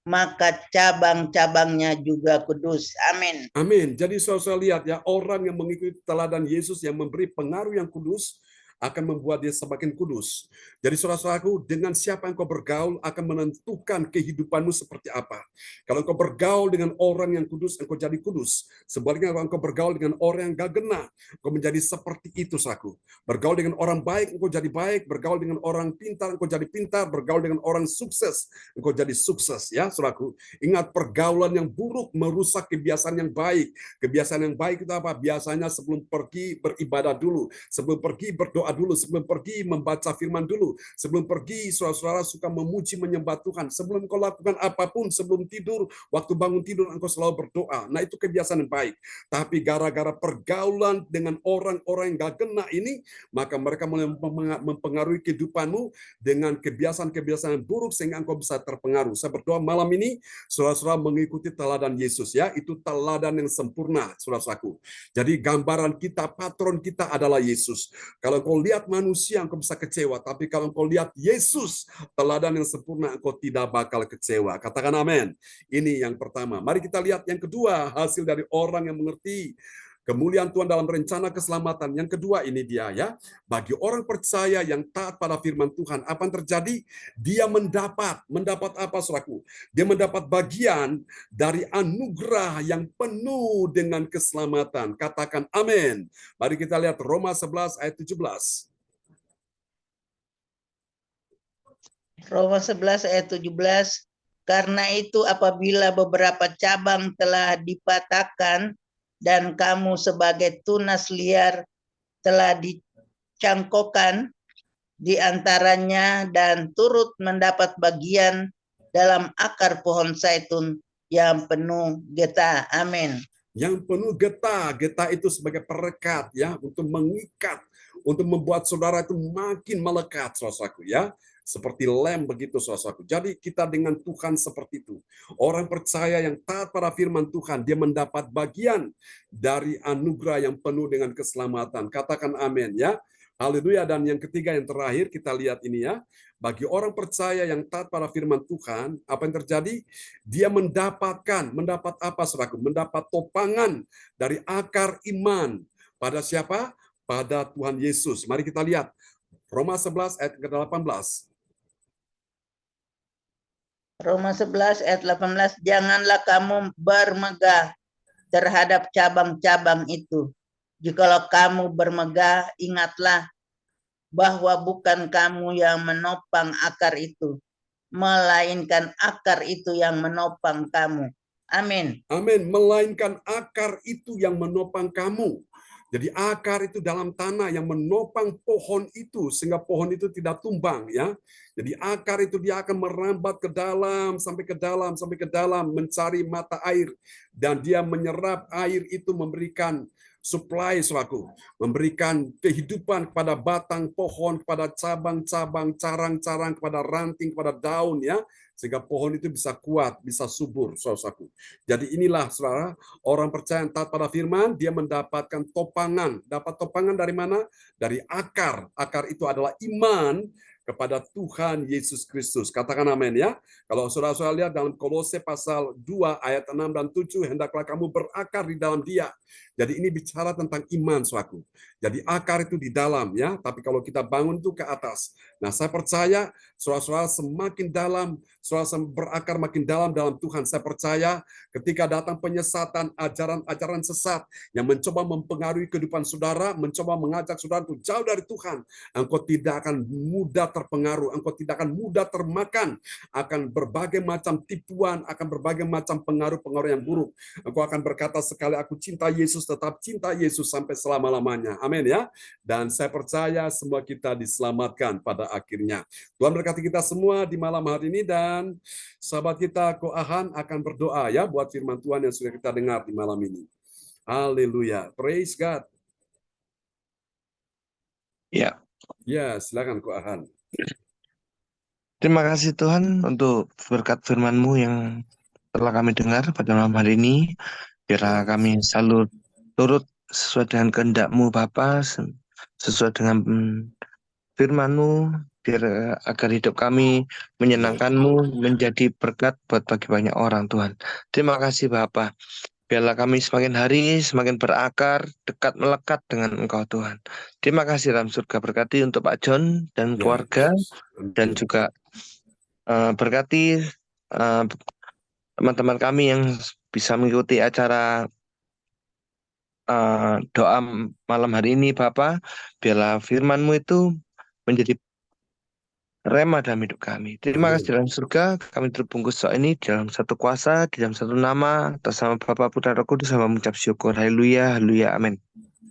maka cabang-cabangnya juga kudus. Amin. Amin. Jadi saudara lihat ya, orang yang mengikuti teladan Yesus yang memberi pengaruh yang kudus, akan membuat dia semakin kudus. Jadi saudara-saudaraku, dengan siapa yang kau bergaul akan menentukan kehidupanmu seperti apa. Kalau kau bergaul dengan orang yang kudus, engkau jadi kudus. Sebaliknya kalau engkau bergaul dengan orang yang gak gena, engkau menjadi seperti itu, saudaraku. Bergaul dengan orang baik, engkau jadi baik. Bergaul dengan orang pintar, engkau jadi pintar. Bergaul dengan orang sukses, engkau jadi sukses. Ya, saudaraku. Ingat, pergaulan yang buruk merusak kebiasaan yang baik. Kebiasaan yang baik itu apa? Biasanya sebelum pergi beribadah dulu. Sebelum pergi berdoa dulu, sebelum pergi membaca firman dulu, sebelum pergi saudara-saudara suka memuji menyembah Tuhan, sebelum kau lakukan apapun, sebelum tidur, waktu bangun tidur engkau selalu berdoa. Nah, itu kebiasaan yang baik. Tapi gara-gara pergaulan dengan orang-orang yang gak kena ini, maka mereka mulai mempengaruhi kehidupanmu dengan kebiasaan-kebiasaan yang buruk sehingga engkau bisa terpengaruh. Saya berdoa malam ini saudara-saudara mengikuti teladan Yesus ya, itu teladan yang sempurna saudara-saudaraku. Jadi gambaran kita, patron kita adalah Yesus. Kalau kau lihat manusia, engkau bisa kecewa. Tapi kalau engkau lihat Yesus, teladan yang sempurna, engkau tidak bakal kecewa. Katakan amin. Ini yang pertama. Mari kita lihat yang kedua, hasil dari orang yang mengerti kemuliaan Tuhan dalam rencana keselamatan. Yang kedua ini dia ya. Bagi orang percaya yang taat pada firman Tuhan, apa yang terjadi? Dia mendapat apa, saudaraku? Dia mendapat bagian dari anugerah yang penuh dengan keselamatan. Katakan amin. Mari kita lihat Roma 11 ayat 17. Roma 11 ayat 17. Karena itu apabila beberapa cabang telah dipatahkan dan kamu sebagai tunas liar telah dicangkokkan di antaranya dan turut mendapat bagian dalam akar pohon zaitun yang penuh getah. Amin. Yang penuh getah. Getah itu sebagai perekat ya, untuk mengikat, untuk membuat saudara itu makin melekat, saudaraku ya. Seperti lem begitu, saudaraku. Jadi kita dengan Tuhan seperti itu. Orang percaya yang taat pada firman Tuhan, dia mendapat bagian dari anugerah yang penuh dengan keselamatan. Katakan amin ya. Haleluya. Dan yang ketiga, yang terakhir, kita lihat ini ya. Bagi orang percaya yang taat pada firman Tuhan, apa yang terjadi? Dia mendapat apa, saudaraku? Mendapat topangan dari akar iman. Pada siapa? Pada Tuhan Yesus. Mari kita lihat. Roma 11 ayat ke-18. Roma 11 ayat 18, janganlah kamu bermegah terhadap cabang-cabang itu. Jikalau kamu bermegah, ingatlah bahwa bukan kamu yang menopang akar itu, melainkan akar itu yang menopang kamu. Amin. Amin. Melainkan akar itu yang menopang kamu. Jadi akar itu dalam tanah yang menopang pohon itu sehingga pohon itu tidak tumbang ya. Jadi akar itu dia akan merambat ke dalam sampai ke dalam mencari mata air dan dia menyerap air itu memberikan supply, saudaraku, memberikan kehidupan kepada batang pohon, kepada cabang-cabang, carang-carang, kepada ranting, kepada daun, ya, sehingga pohon itu bisa kuat, bisa subur, saudaraku. Jadi inilah, saudara, orang percaya yang taat pada firman, dia mendapatkan topangan. Dapat topangan dari mana? Dari akar. Akar itu adalah iman kepada Tuhan Yesus Kristus. Katakan amin, ya. Kalau saudara-saudara lihat dalam Kolose pasal 2 ayat 6 dan 7, hendaklah kamu berakar di dalam Dia. Jadi ini bicara tentang iman, saudaraku. Jadi akar itu di dalam, ya. Tapi kalau kita bangun itu ke atas. Nah, saya percaya saudara-saudara semakin dalam, saudara berakar makin dalam Tuhan. Saya percaya ketika datang penyesatan, ajaran-ajaran sesat yang mencoba mempengaruhi kehidupan saudara, mencoba mengajak saudara untuk jauh dari Tuhan, engkau tidak akan mudah terpengaruh, engkau tidak akan mudah termakan akan berbagai macam tipuan, akan berbagai macam pengaruh-pengaruh yang buruk. Engkau akan berkata sekali, aku cinta Yesus, tetap cinta Yesus sampai selama-lamanya. Amin, ya. Dan saya percaya semua kita diselamatkan pada akhirnya. Tuhan berkati kita semua di malam hari ini, dan sahabat kita Koahan akan berdoa, ya, buat firman Tuhan yang sudah kita dengar di malam ini. Haleluya. Praise God. Ya. Ya, silakan Koahan. Terima kasih Tuhan untuk berkat firman-Mu yang telah kami dengar pada malam hari ini. Biarlah kami selalu turut sesuai dengan kehendak-Mu Bapa, sesuai dengan firman-Mu, biar agar hidup kami menyenangkan-Mu, menjadi berkat buat bagi banyak orang Tuhan. Terima kasih Bapa. Biarlah kami semakin hari semakin berakar, dekat melekat dengan Engkau Tuhan. Terima kasih dalam surga, berkati untuk Pak John dan keluarga, dan juga berkati teman-teman kami yang bisa mengikuti acara doa malam hari ini Bapak. Biarlah firman-Mu itu menjadi rema dalam hidup kami. Terima kasih dalam surga, kami terbungkus saat ini dalam satu kuasa, di dalam satu nama, atas nama Bapa, Putra, Roh Kudus, sama mengucap syukur. Haleluya, haleluya, amin.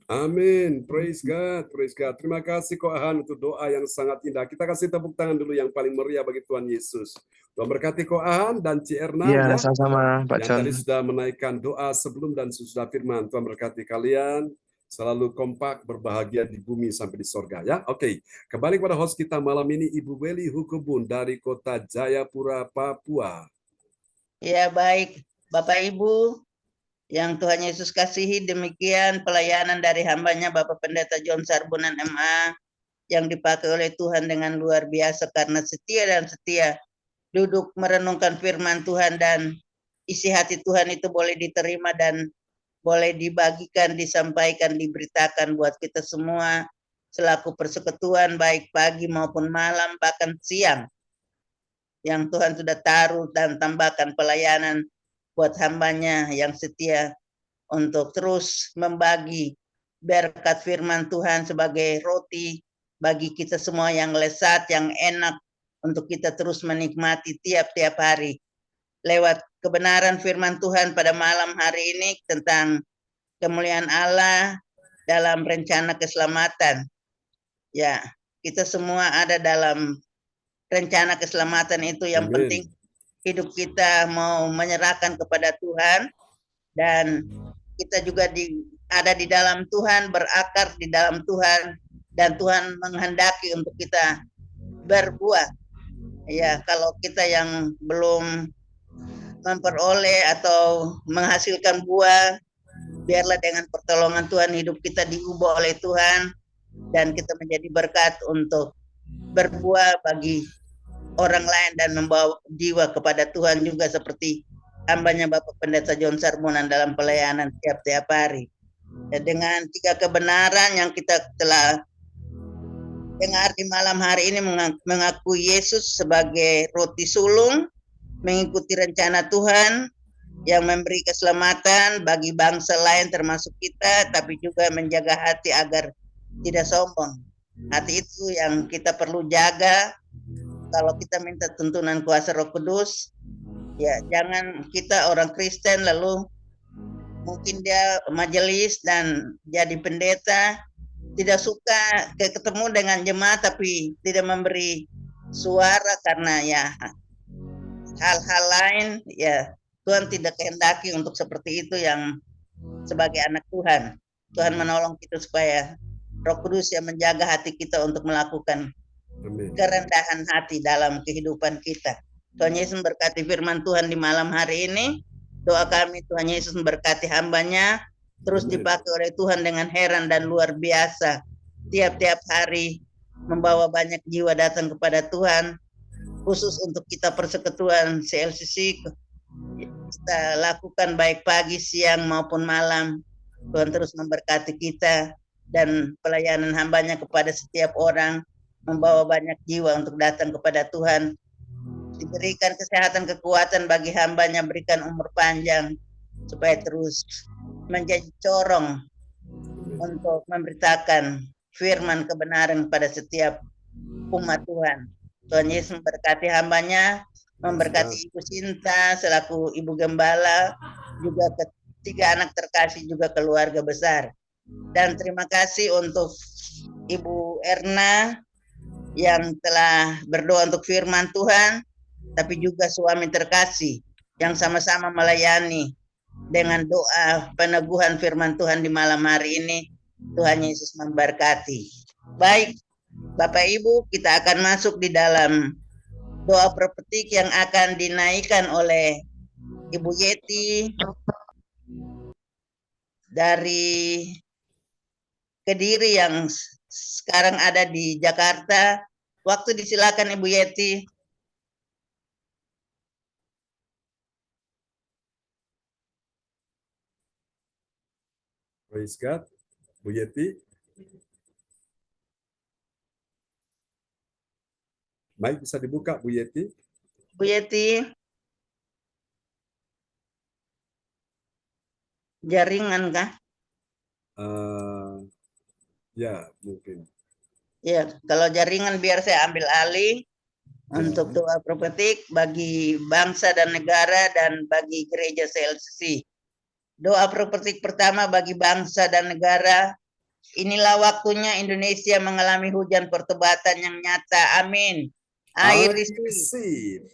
Amin. Praise God, praise God. Terima kasih Koahan untuk doa yang sangat indah. Kita kasih tepuk tangan dulu yang paling meriah bagi Tuhan Yesus. Tuhan berkati Koahan dan Cierna, ya, ya, sama-sama Pak yang John. tadi sudah menaikkan doa sebelum dan sesudah firman. Tuhan berkati kalian. Selalu kompak, berbahagia di bumi sampai di sorga, ya. Oke, kembali kepada host kita malam ini, Ibu Weli Hukubun dari kota Jayapura, Papua. Ya, baik. Bapak Ibu yang Tuhan Yesus kasihi, demikian pelayanan dari hambanya Bapak Pendeta John Sarbunan MA yang dipakai oleh Tuhan dengan luar biasa karena setia dan setia duduk merenungkan firman Tuhan, dan isi hati Tuhan itu boleh diterima dan boleh dibagikan, disampaikan, diberitakan buat kita semua selaku persekutuan baik pagi maupun malam bahkan siang yang Tuhan sudah taruh dan tambahkan pelayanan buat hambanya yang setia untuk terus membagi berkat firman Tuhan sebagai roti bagi kita semua yang lezat, yang enak untuk kita terus menikmati tiap-tiap hari. Lewat kebenaran firman Tuhan pada malam hari ini tentang kemuliaan Allah dalam rencana keselamatan. Ya, kita semua ada dalam rencana keselamatan itu. Yang penting hidup kita mau menyerahkan kepada Tuhan, dan kita juga ada di dalam Tuhan, berakar di dalam Tuhan, dan Tuhan menghendaki untuk kita berbuah. Ya, kalau kita yang belum memperoleh atau menghasilkan buah, biarlah dengan pertolongan Tuhan hidup kita diubah oleh Tuhan, dan kita menjadi berkat untuk berbuah bagi orang lain dan membawa jiwa kepada Tuhan juga, seperti hambanya Bapak Pendeta John Sarbunan dalam pelayanan tiap-tiap hari. Dan dengan 3 kebenaran yang kita telah dengar di malam hari ini, mengakui Yesus sebagai roti sulung, mengikuti rencana Tuhan yang memberi keselamatan bagi bangsa lain termasuk kita, tapi juga menjaga hati agar tidak sombong. Hati itu yang kita perlu jaga. Kalau kita minta tuntunan kuasa Roh Kudus, ya jangan kita orang Kristen lalu mungkin dia majelis dan jadi pendeta, tidak suka ketemu dengan jemaat tapi tidak memberi suara karena ya hal-hal lain, ya Tuhan tidak kehendaki untuk seperti itu yang sebagai anak Tuhan. Tuhan menolong kita supaya Roh Kudus yang menjaga hati kita untuk melakukan kerendahan hati dalam kehidupan kita. Tuhan Yesus memberkati firman Tuhan di malam hari ini. Doa kami Tuhan Yesus memberkati hambanya, terus dipakai oleh Tuhan dengan heran dan luar biasa. Tiap-tiap hari membawa banyak jiwa datang kepada Tuhan, khusus untuk kita persekutuan CLCC. Kita lakukan baik pagi, siang maupun malam. Tuhan terus memberkati kita dan pelayanan hambanya kepada setiap orang, membawa banyak jiwa untuk datang kepada Tuhan. Diberikan kesehatan, kekuatan bagi hambanya, berikan umur panjang, supaya terus menjadi corong untuk memberitakan firman kebenaran pada setiap umat Tuhan. Tuhan Yesus memberkati hambanya, memberkati Ibu Sinta selaku Ibu Gembala, juga ketiga anak terkasih, juga keluarga besar. Dan terima kasih untuk Ibu Erna yang telah berdoa untuk firman Tuhan, tapi juga suami terkasih yang sama-sama melayani dengan doa peneguhan firman Tuhan di malam hari ini. Tuhan Yesus memberkati. Baik, Bapak Ibu, kita akan masuk di dalam doa prophetik yang akan dinaikkan oleh Ibu Yeti dari Kediri yang sekarang ada di Jakarta. Waktu disilakan Ibu Yeti. Praise God. Bu Yeti. Mic bisa dibuka, Bu Yeti. Bu Yeti. Jaringan kah? Ya, mungkin. Ya, kalau jaringan biar saya ambil alih untuk doa prophetik bagi bangsa dan negara dan bagi gereja CLCC. Doa prophetik pertama bagi bangsa dan negara. Inilah waktunya Indonesia mengalami hujan pertobatan yang nyata. Amin. I receive.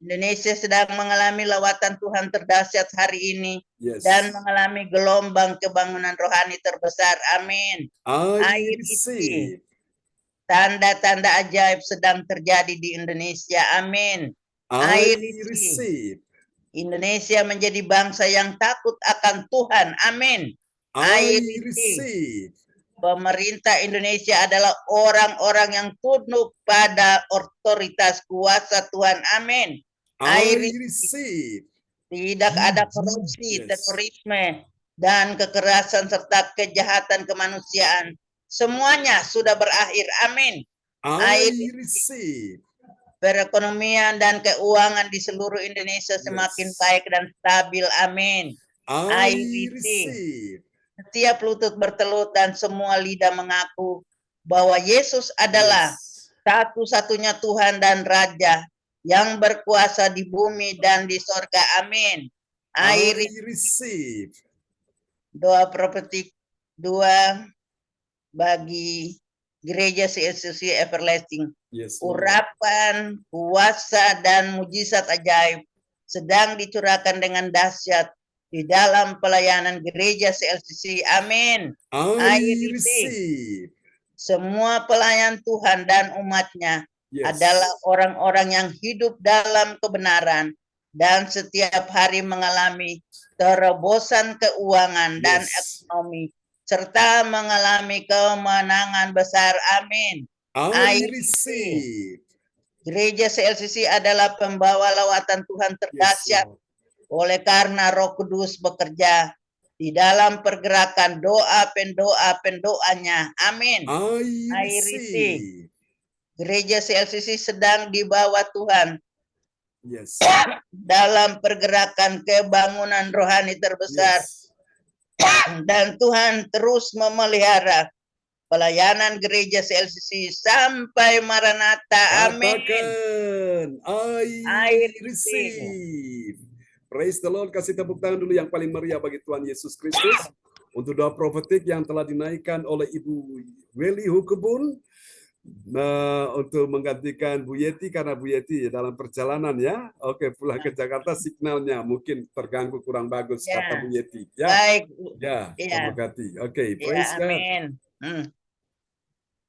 Indonesia sedang mengalami lawatan Tuhan terdahsyat hari ini dan mengalami gelombang kebangunan rohani terbesar. Amin. I receive. Tanda-tanda ajaib sedang terjadi di Indonesia. Amin. I receive. Indonesia menjadi bangsa yang takut akan Tuhan. Amin. I receive. Pemerintah Indonesia adalah orang-orang yang tunduk pada otoritas kuasa Tuhan. Amin. I receive. Tidak ada korupsi, terorisme, dan kekerasan serta kejahatan kemanusiaan. Semuanya sudah berakhir. Amin. I receive. Perekonomian dan keuangan di seluruh Indonesia semakin baik dan stabil. Amin. I receive. Setiap lutut bertelut dan semua lidah mengaku bahwa Yesus adalah satu-satunya Tuhan dan Raja yang berkuasa di bumi dan di sorga. Amin. I receive. Doa prophetik 2 bagi Gereja CLCC Everlasting. Urapan, kuasa, dan mujizat ajaib sedang dicurahkan dengan dahsyat di dalam pelayanan Gereja CLCC. Amin. I receive. Semua pelayan Tuhan dan umatnya adalah orang-orang yang hidup dalam kebenaran dan setiap hari mengalami terobosan keuangan dan ekonomi, serta mengalami kemenangan besar. Amin. I receive. Gereja CLCC adalah pembawa lawatan Tuhan terdahsyat oleh karena Roh Kudus bekerja di dalam pergerakan doa-pendoanya. Amin. I receive. Gereja CLCC sedang dibawa Tuhan dalam pergerakan kebangunan rohani terbesar. Dan Tuhan terus memelihara pelayanan gereja CLCC sampai Maranatha. Amin. I receive. Praise the Lord. Kasih tepuk tangan dulu yang paling meriah bagi Tuhan Yesus Kristus untuk doa profetik yang telah dinaikkan oleh Ibu Weli Hukubun untuk menggantikan Bu Yeti karena Bu Yeti dalam perjalanan ya. Oke, pulang ke Jakarta signalnya mungkin terganggu kurang bagus Ya. kata Bu Yeti. Ya. Baik. Ya, Ya. terberkati. Oke, Ya, praise God. amin.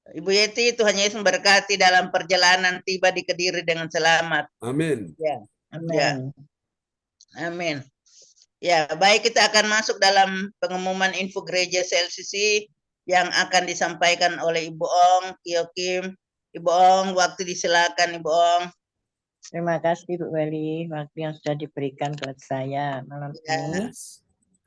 Ibu Yeti, Tuhan Yesus memberkati dalam perjalanan tiba di Kediri dengan selamat. Amin. Ya. Amin. Ya. Amin. Ya, baik, kita akan masuk dalam pengumuman info gereja CLCC yang akan disampaikan oleh Ibu Ong Kio Kim. Ibu Ong, waktu disilakan Ibu Ong. Terima kasih Bu Weli, waktu yang sudah diberikan buat saya malam ini.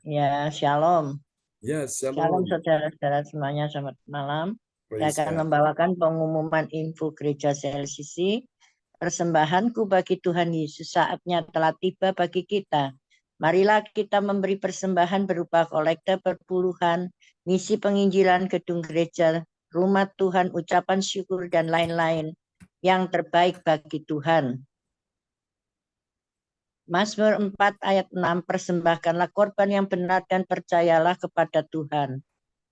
Ya, shalom. Yes, Shalom saudara-saudara semuanya, selamat malam. Saya akan membawakan pengumuman info gereja CLCC. Persembahanku bagi Tuhan Yesus saatnya telah tiba bagi kita. Marilah kita memberi persembahan berupa kolekte perpuluhan, misi penginjilan gedung gereja, rumah Tuhan, ucapan syukur, dan lain-lain yang terbaik bagi Tuhan. Mazmur 4 ayat 6, persembahkanlah korban yang benar dan percayalah kepada Tuhan.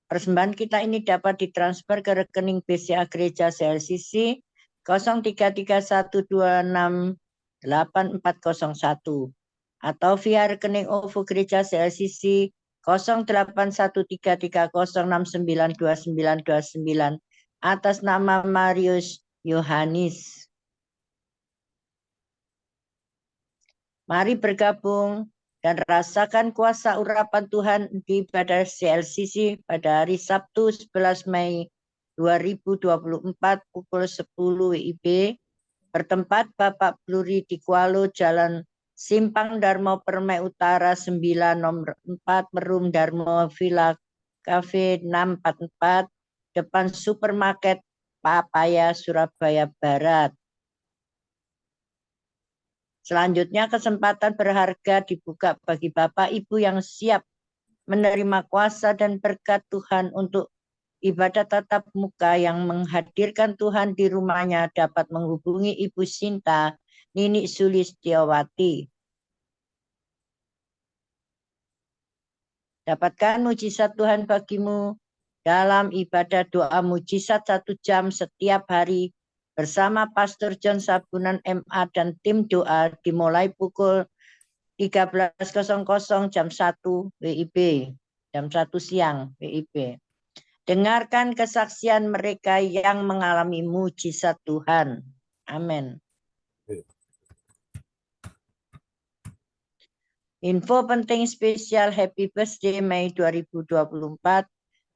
Persembahan kita ini dapat ditransfer ke rekening BCA Gereja CLCC 0321268401 atau via rekening OVO Gereja CLCC 081330692929 atas nama Marius Yohanis. Mari bergabung dan rasakan kuasa urapan Tuhan di ibadah CLCC pada hari Sabtu 11 Mei 2024 pukul 10 WIB bertempat Bapak Bluri di Kualo, Jalan Simpang Darmo Permai Utara 9 nomor 4 Merum Darmo Villa Cafe 644 depan supermarket Papaya Surabaya Barat. Selanjutnya kesempatan berharga dibuka bagi Bapak Ibu yang siap menerima kuasa dan berkat Tuhan untuk ibadah tatap muka yang menghadirkan Tuhan di rumahnya dapat menghubungi Ibu Sinta Nini Sulistiawati. Dapatkan mujizat Tuhan bagimu dalam ibadah doa mujizat 1 jam setiap hari bersama Pastor John Sabunan MA dan tim doa dimulai pukul 13.00 jam 1 WIB, jam 1 siang WIB. Dengarkan kesaksian mereka yang mengalami mujizat Tuhan. Amin. Info penting spesial Happy Birthday Mei 2024.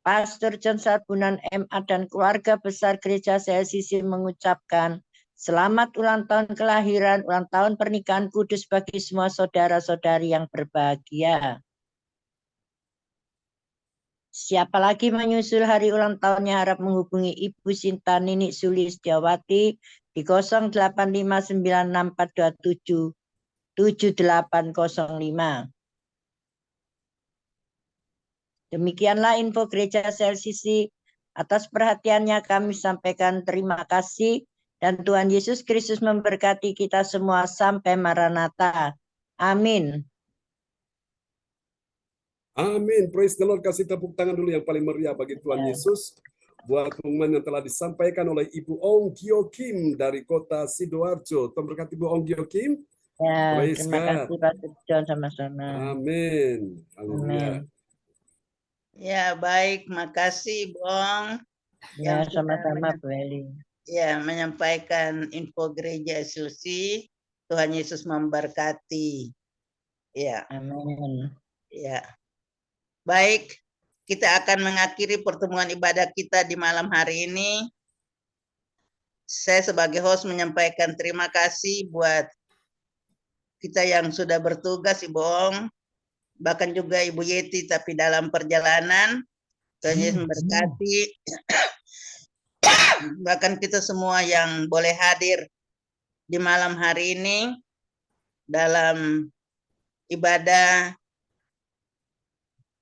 Pastor John Sabunan MA dan keluarga besar Gereja CLCC mengucapkan selamat ulang tahun kelahiran, ulang tahun pernikahan kudus bagi semua saudara-saudari yang berbahagia. Siapa lagi menyusul hari ulang tahunnya harap menghubungi Ibu Sinta Nini Sulistiawati di 085964277805. Demikianlah info Gereja CLCC. Atas perhatiannya kami sampaikan terima kasih dan Tuhan Yesus Kristus memberkati kita semua sampai Maranatha. Amin. Amin. Praise the Lord. Kasih tepuk tangan dulu yang paling meriah bagi Tuhan Yesus. Buat pengumuman yang telah disampaikan oleh Ibu Ong Kio Kim dari kota Sidoarjo. Tuhan berkati Ibu Ong Kio Kim. Ya, terima kasih Pastor John sama-sama. Amin. Haleluya. Ya, baik, makasih Bong. Ya, sama-sama Bu Eli. Ya, menyampaikan info gereja Susi. Tuhan Yesus memberkati. Ya. Amin. Ya. Baik, kita akan mengakhiri pertemuan ibadah kita di malam hari ini. Saya sebagai host menyampaikan terima kasih buat kita yang sudah bertugas, Ibu Ong. Bahkan juga Ibu Yeti, tapi dalam perjalanan, Tuhan Yesus memberkati. Bahkan kita semua yang boleh hadir di malam hari ini dalam ibadah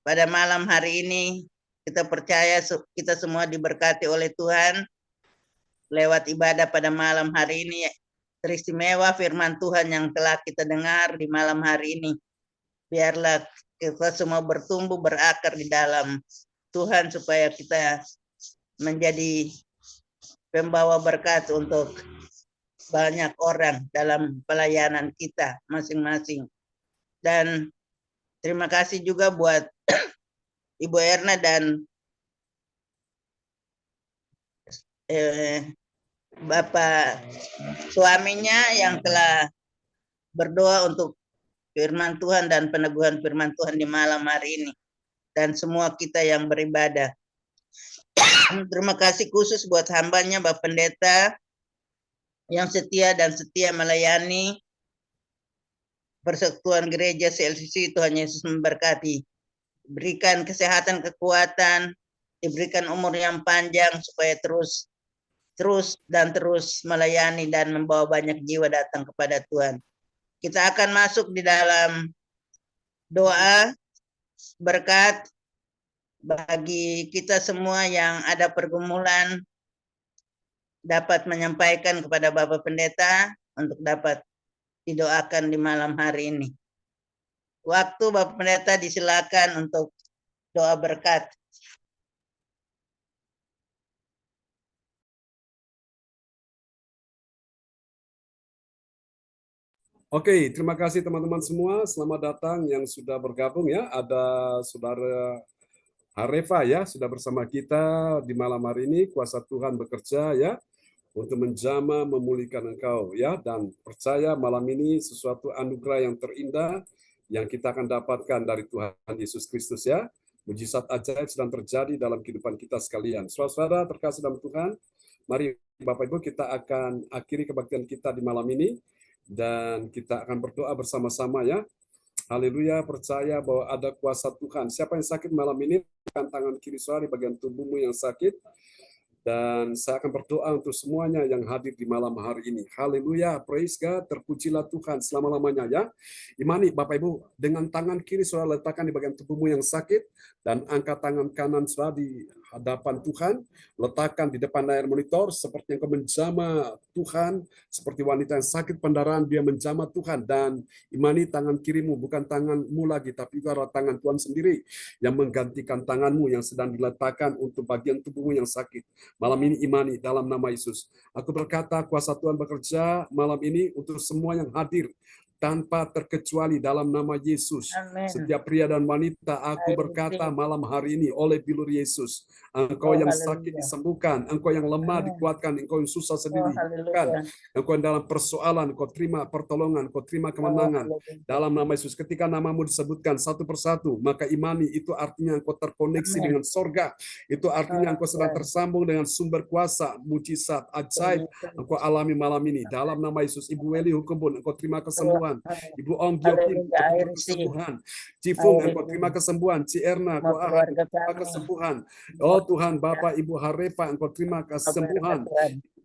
pada malam hari ini, kita percaya kita semua diberkati oleh Tuhan lewat ibadah pada malam hari ini. Teristimewa firman Tuhan yang telah kita dengar di malam hari ini. Biarlah kita semua bertumbuh berakar di dalam Tuhan supaya kita menjadi pembawa berkat untuk banyak orang dalam pelayanan kita masing-masing. Dan terima kasih juga buat Ibu Erna dan Bapak suaminya yang telah berdoa untuk firman Tuhan dan peneguhan firman Tuhan di malam hari ini. Dan semua kita yang beribadah. Terima kasih khusus buat hambanya Bapak Pendeta yang setia dan setia melayani Persekutuan Gereja CLCC. Tuhan Yesus memberkati. Berikan kesehatan, kekuatan, diberikan umur yang panjang supaya terus melayani dan membawa banyak jiwa datang kepada Tuhan. Kita akan masuk di dalam doa berkat bagi kita semua yang ada pergumulan, dapat menyampaikan kepada Bapak Pendeta untuk dapat didoakan di malam hari ini. Waktu Bapak Pendeta disilakan untuk doa berkat. Oke, terima kasih teman-teman semua. Selamat datang yang sudah bergabung ya. Ada Saudara Harefa ya, sudah bersama kita di malam hari ini. Kuasa Tuhan bekerja ya untuk menjamah, memulihkan engkau ya. Dan percaya malam ini sesuatu anugerah yang terindah yang kita akan dapatkan dari Tuhan Yesus Kristus ya. Mujizat ajaib sedang terjadi dalam kehidupan kita sekalian. Saudara-saudara terkasih dalam Tuhan, mari Bapak Ibu kita akan akhiri kebaktian kita di malam ini. Dan kita akan berdoa bersama-sama ya. Haleluya, percaya bahwa ada kuasa Tuhan. Siapa yang sakit malam ini, tangan kiri saudara di bagian tubuhmu yang sakit. Dan saya akan berdoa untuk semuanya yang hadir di malam hari ini. Haleluya, praise God, terpujilah Tuhan selama-lamanya ya. Imani Bapak Ibu, dengan tangan kiri saudara letakkan di bagian tubuhmu yang sakit, dan angkat tangan kanan saudara di hadapan Tuhan, letakkan di depan layar monitor, seperti yang kau menjamah Tuhan, seperti wanita yang sakit pendarahan, dia menjamah Tuhan, dan imani tangan kirimu, bukan tanganmu lagi, tapi itu adalah tangan Tuhan sendiri, yang menggantikan tanganmu yang sedang diletakkan untuk bagian tubuhmu yang sakit. Malam ini imani dalam nama Yesus. Aku berkata kuasa Tuhan bekerja malam ini untuk semua yang hadir tanpa terkecuali dalam nama Yesus. Amen. Setiap pria dan wanita, aku berkata malam hari ini oleh bilur Yesus, engkau yang sakit disembuhkan, engkau yang lemah dikuatkan, engkau yang susah sendiri dikuatkan, engkau yang dalam persoalan, engkau terima pertolongan, engkau terima kemenangan dalam nama Yesus. Ketika namamu disebutkan satu persatu, maka imani itu artinya engkau terkoneksi dengan sorga, itu artinya engkau sedang tersambung dengan sumber kuasa, mujizat, ajaib, engkau alami malam ini dalam nama Yesus. Ibu Weli Hukumbun, engkau terima kesembuhan. Ibu Ong Giokim, terima kesembuhan. Cifung, engkau terima kesembuhan. Ci Erna, engkau terima kesembuhan. Oh Tuhan, Bapak Ibu Harefa, engkau terima kesembuhan.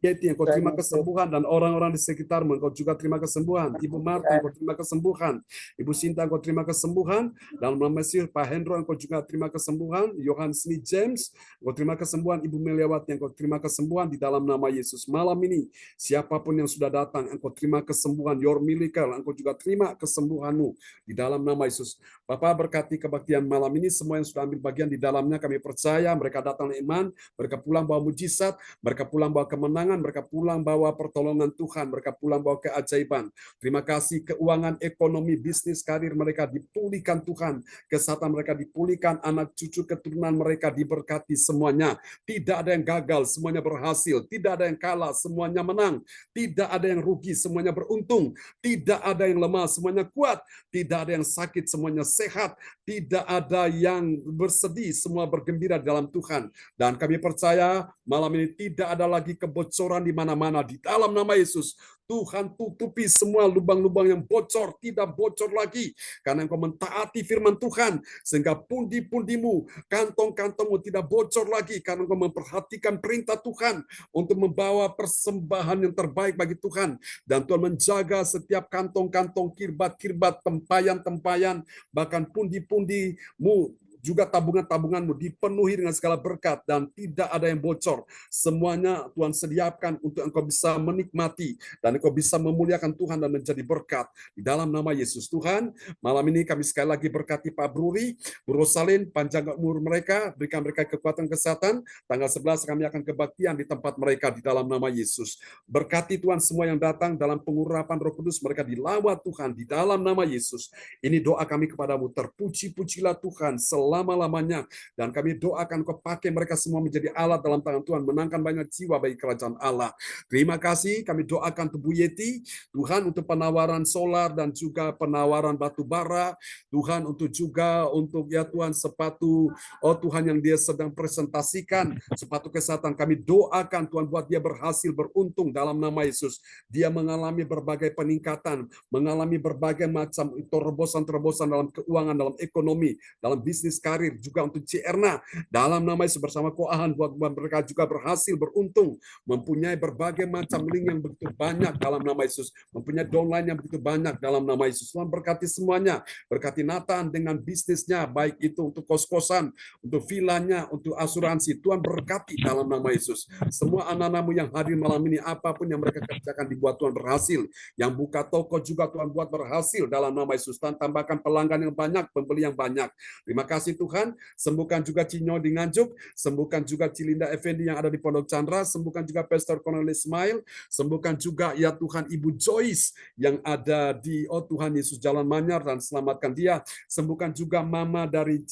Yeti, engkau terima kesembuhan, dan orang-orang di sekitarmu, engkau juga terima kesembuhan. Ibu Marta, engkau terima kesembuhan. Ibu Sinta, engkau terima kesembuhan. Dalam nama Yesus, Pak Hendro, engkau juga terima kesembuhan. Yohanes James, engkau terima kesembuhan. Ibu Meliawati, engkau terima kesembuhan di dalam nama Yesus. Malam ini, siapapun yang sudah datang, engkau terima kesembuhan. Your miracle, engkau juga terima kesembuhanmu di dalam nama Yesus. Bapak berkati kebaktian malam ini, semua yang sudah ambil bagian di dalamnya, kami percaya mereka datang iman, mereka pulang bawa mujizat, mereka pulang bawa kemenangan, mereka pulang bawa pertolongan Tuhan, mereka pulang bawa keajaiban. Terima kasih, keuangan, ekonomi, bisnis, karir mereka dipulihkan Tuhan, kesehatan mereka dipulihkan, anak cucu keturunan mereka diberkati semuanya. Tidak ada yang gagal, semuanya berhasil. Tidak ada yang kalah, semuanya menang. Tidak ada yang rugi, semuanya beruntung. Tidak ada yang lemah, semuanya kuat. Tidak ada yang sakit, semuanya sehat. Tidak ada yang bersedih, semua bergembira dalam Tuhan. Dan kami percaya malam ini tidak ada lagi kebocoran di mana-mana. Di dalam nama Yesus, Tuhan tutupi semua lubang-lubang yang bocor, tidak bocor lagi. Karena engkau mentaati firman Tuhan, sehingga pundi-pundimu, kantong-kantongmu tidak bocor lagi. Karena engkau memperhatikan perintah Tuhan untuk membawa persembahan yang terbaik bagi Tuhan. Dan Tuhan menjaga setiap kantong-kantong, kirbat-kirbat, tempayan-tempayan, bahkan pundi-pundimu juga tabungan-tabunganmu dipenuhi dengan segala berkat dan tidak ada yang bocor. Semuanya Tuhan sediakan untuk engkau bisa menikmati dan engkau bisa memuliakan Tuhan dan menjadi berkat di dalam nama Yesus. Tuhan, malam ini kami sekali lagi berkati Pak Bruri, Bu Rosalin, panjang umur mereka, berikan mereka kekuatan kesehatan. Tanggal 11 kami akan kebaktian di tempat mereka di dalam nama Yesus. Berkati Tuhan semua yang datang dalam pengurapan Roh Kudus, mereka dilawat Tuhan di dalam nama Yesus. Ini doa kami kepadamu, terpuji-pujilah Tuhan selama-lamanya, dan kami doakan kau pakai mereka semua menjadi alat dalam tangan Tuhan, menangkan banyak jiwa bagi kerajaan Allah. Terima kasih, kami doakan untuk Bu Yeti, Tuhan untuk penawaran solar dan juga penawaran batu bara, Tuhan untuk juga untuk ya Tuhan sepatu, oh Tuhan yang dia sedang presentasikan, sepatu kesehatan, kami doakan Tuhan buat dia berhasil beruntung dalam nama Yesus. Dia mengalami berbagai peningkatan, mengalami berbagai macam terobosan-terobosan dalam keuangan, dalam ekonomi, dalam bisnis karir, juga untuk Cierna dalam nama Yesus bersama Koahan buat mereka juga berhasil beruntung, mempunyai berbagai macam link yang begitu banyak dalam nama Yesus, mempunyai downline yang begitu banyak dalam nama Yesus. Tuhan berkati semuanya, berkati Nathan dengan bisnisnya, baik itu untuk kos-kosan, untuk vilanya, untuk asuransi. Tuhan berkati dalam nama Yesus. Semua anak-anakmu yang hadir malam ini, apapun yang mereka kerjakan dibuat Tuhan berhasil. Yang buka toko juga Tuhan buat berhasil dalam nama Yesus. Tuhan tambahkan pelanggan yang banyak, pembeli yang banyak. Terima kasih Tuhan. Sembuhkan juga Cinyo di Nganjuk, sembuhkan juga Cilinda Effendi yang ada di Pondok Chandra, sembuhkan juga Pastor Cornelis Ismail, sembuhkan juga ya Tuhan Ibu Joyce yang ada di Tuhan Yesus Jalan Manyar, dan selamatkan dia. Sembuhkan juga Mama dari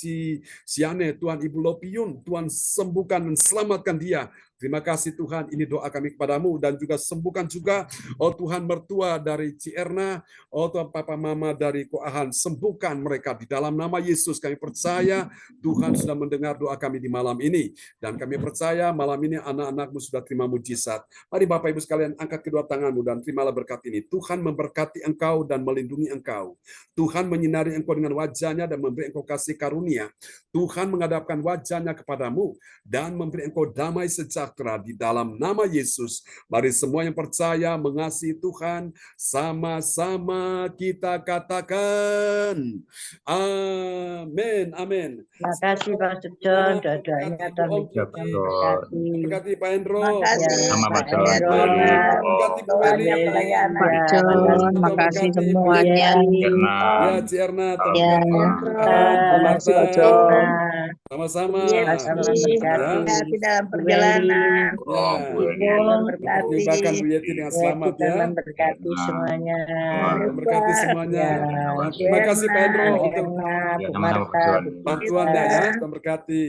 Siane, Tuhan Ibu Lopiun, Tuhan sembuhkan dan selamatkan dia. Terima kasih Tuhan, ini doa kami kepadamu, dan juga sembuhkan juga, Tuhan mertua dari Cierna, Tuhan Papa Mama dari Koahan, sembuhkan mereka di dalam nama Yesus. Kami percaya Tuhan sudah mendengar doa kami di malam ini, dan kami percaya malam ini anak-anakmu sudah terima mujizat. Mari Bapak Ibu sekalian angkat kedua tanganmu dan terimalah berkat ini. Tuhan memberkati engkau dan melindungi engkau. Tuhan menyinari engkau dengan wajahnya dan memberi engkau kasih karunia. Tuhan menghadapkan wajahnya kepadamu dan memberi engkau damai sejahtera di dalam nama Yesus. Mari semua yang percaya mengasihi Tuhan, sama-sama kita katakan amin, amin. Terima kasih Pastor John, doa-doanya kami berkati. Berkati Pak Hendro. Makasih Sama Pak Pak Hendro. Berkati Bu Meli. Doanya pelayanan. Pak John, makasih semuanya. Ya, Cierna, Ya, Makasih Pak John. sama-sama. Berkati dalam perjalanan. Ya. Bahkan Bu Yeti dengan selamat ya. Berkati semuanya. Berkati semuanya. Terima kasih Pak Hendro untuk Bu Marta, bantuannya ya. Tuhan berkati.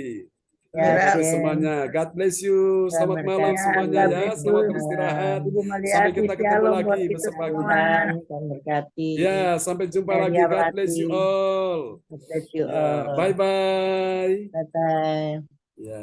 Ya, semuanya. God bless you. Selamat malam semuanya ya. Selamat beristirahat. Sampai kita ketemu lagi besok pagi. Tuhan berkati. Ya, sampai jumpa lagi. God bless you all. God bless you all. Bye bye. Bye bye. Ya.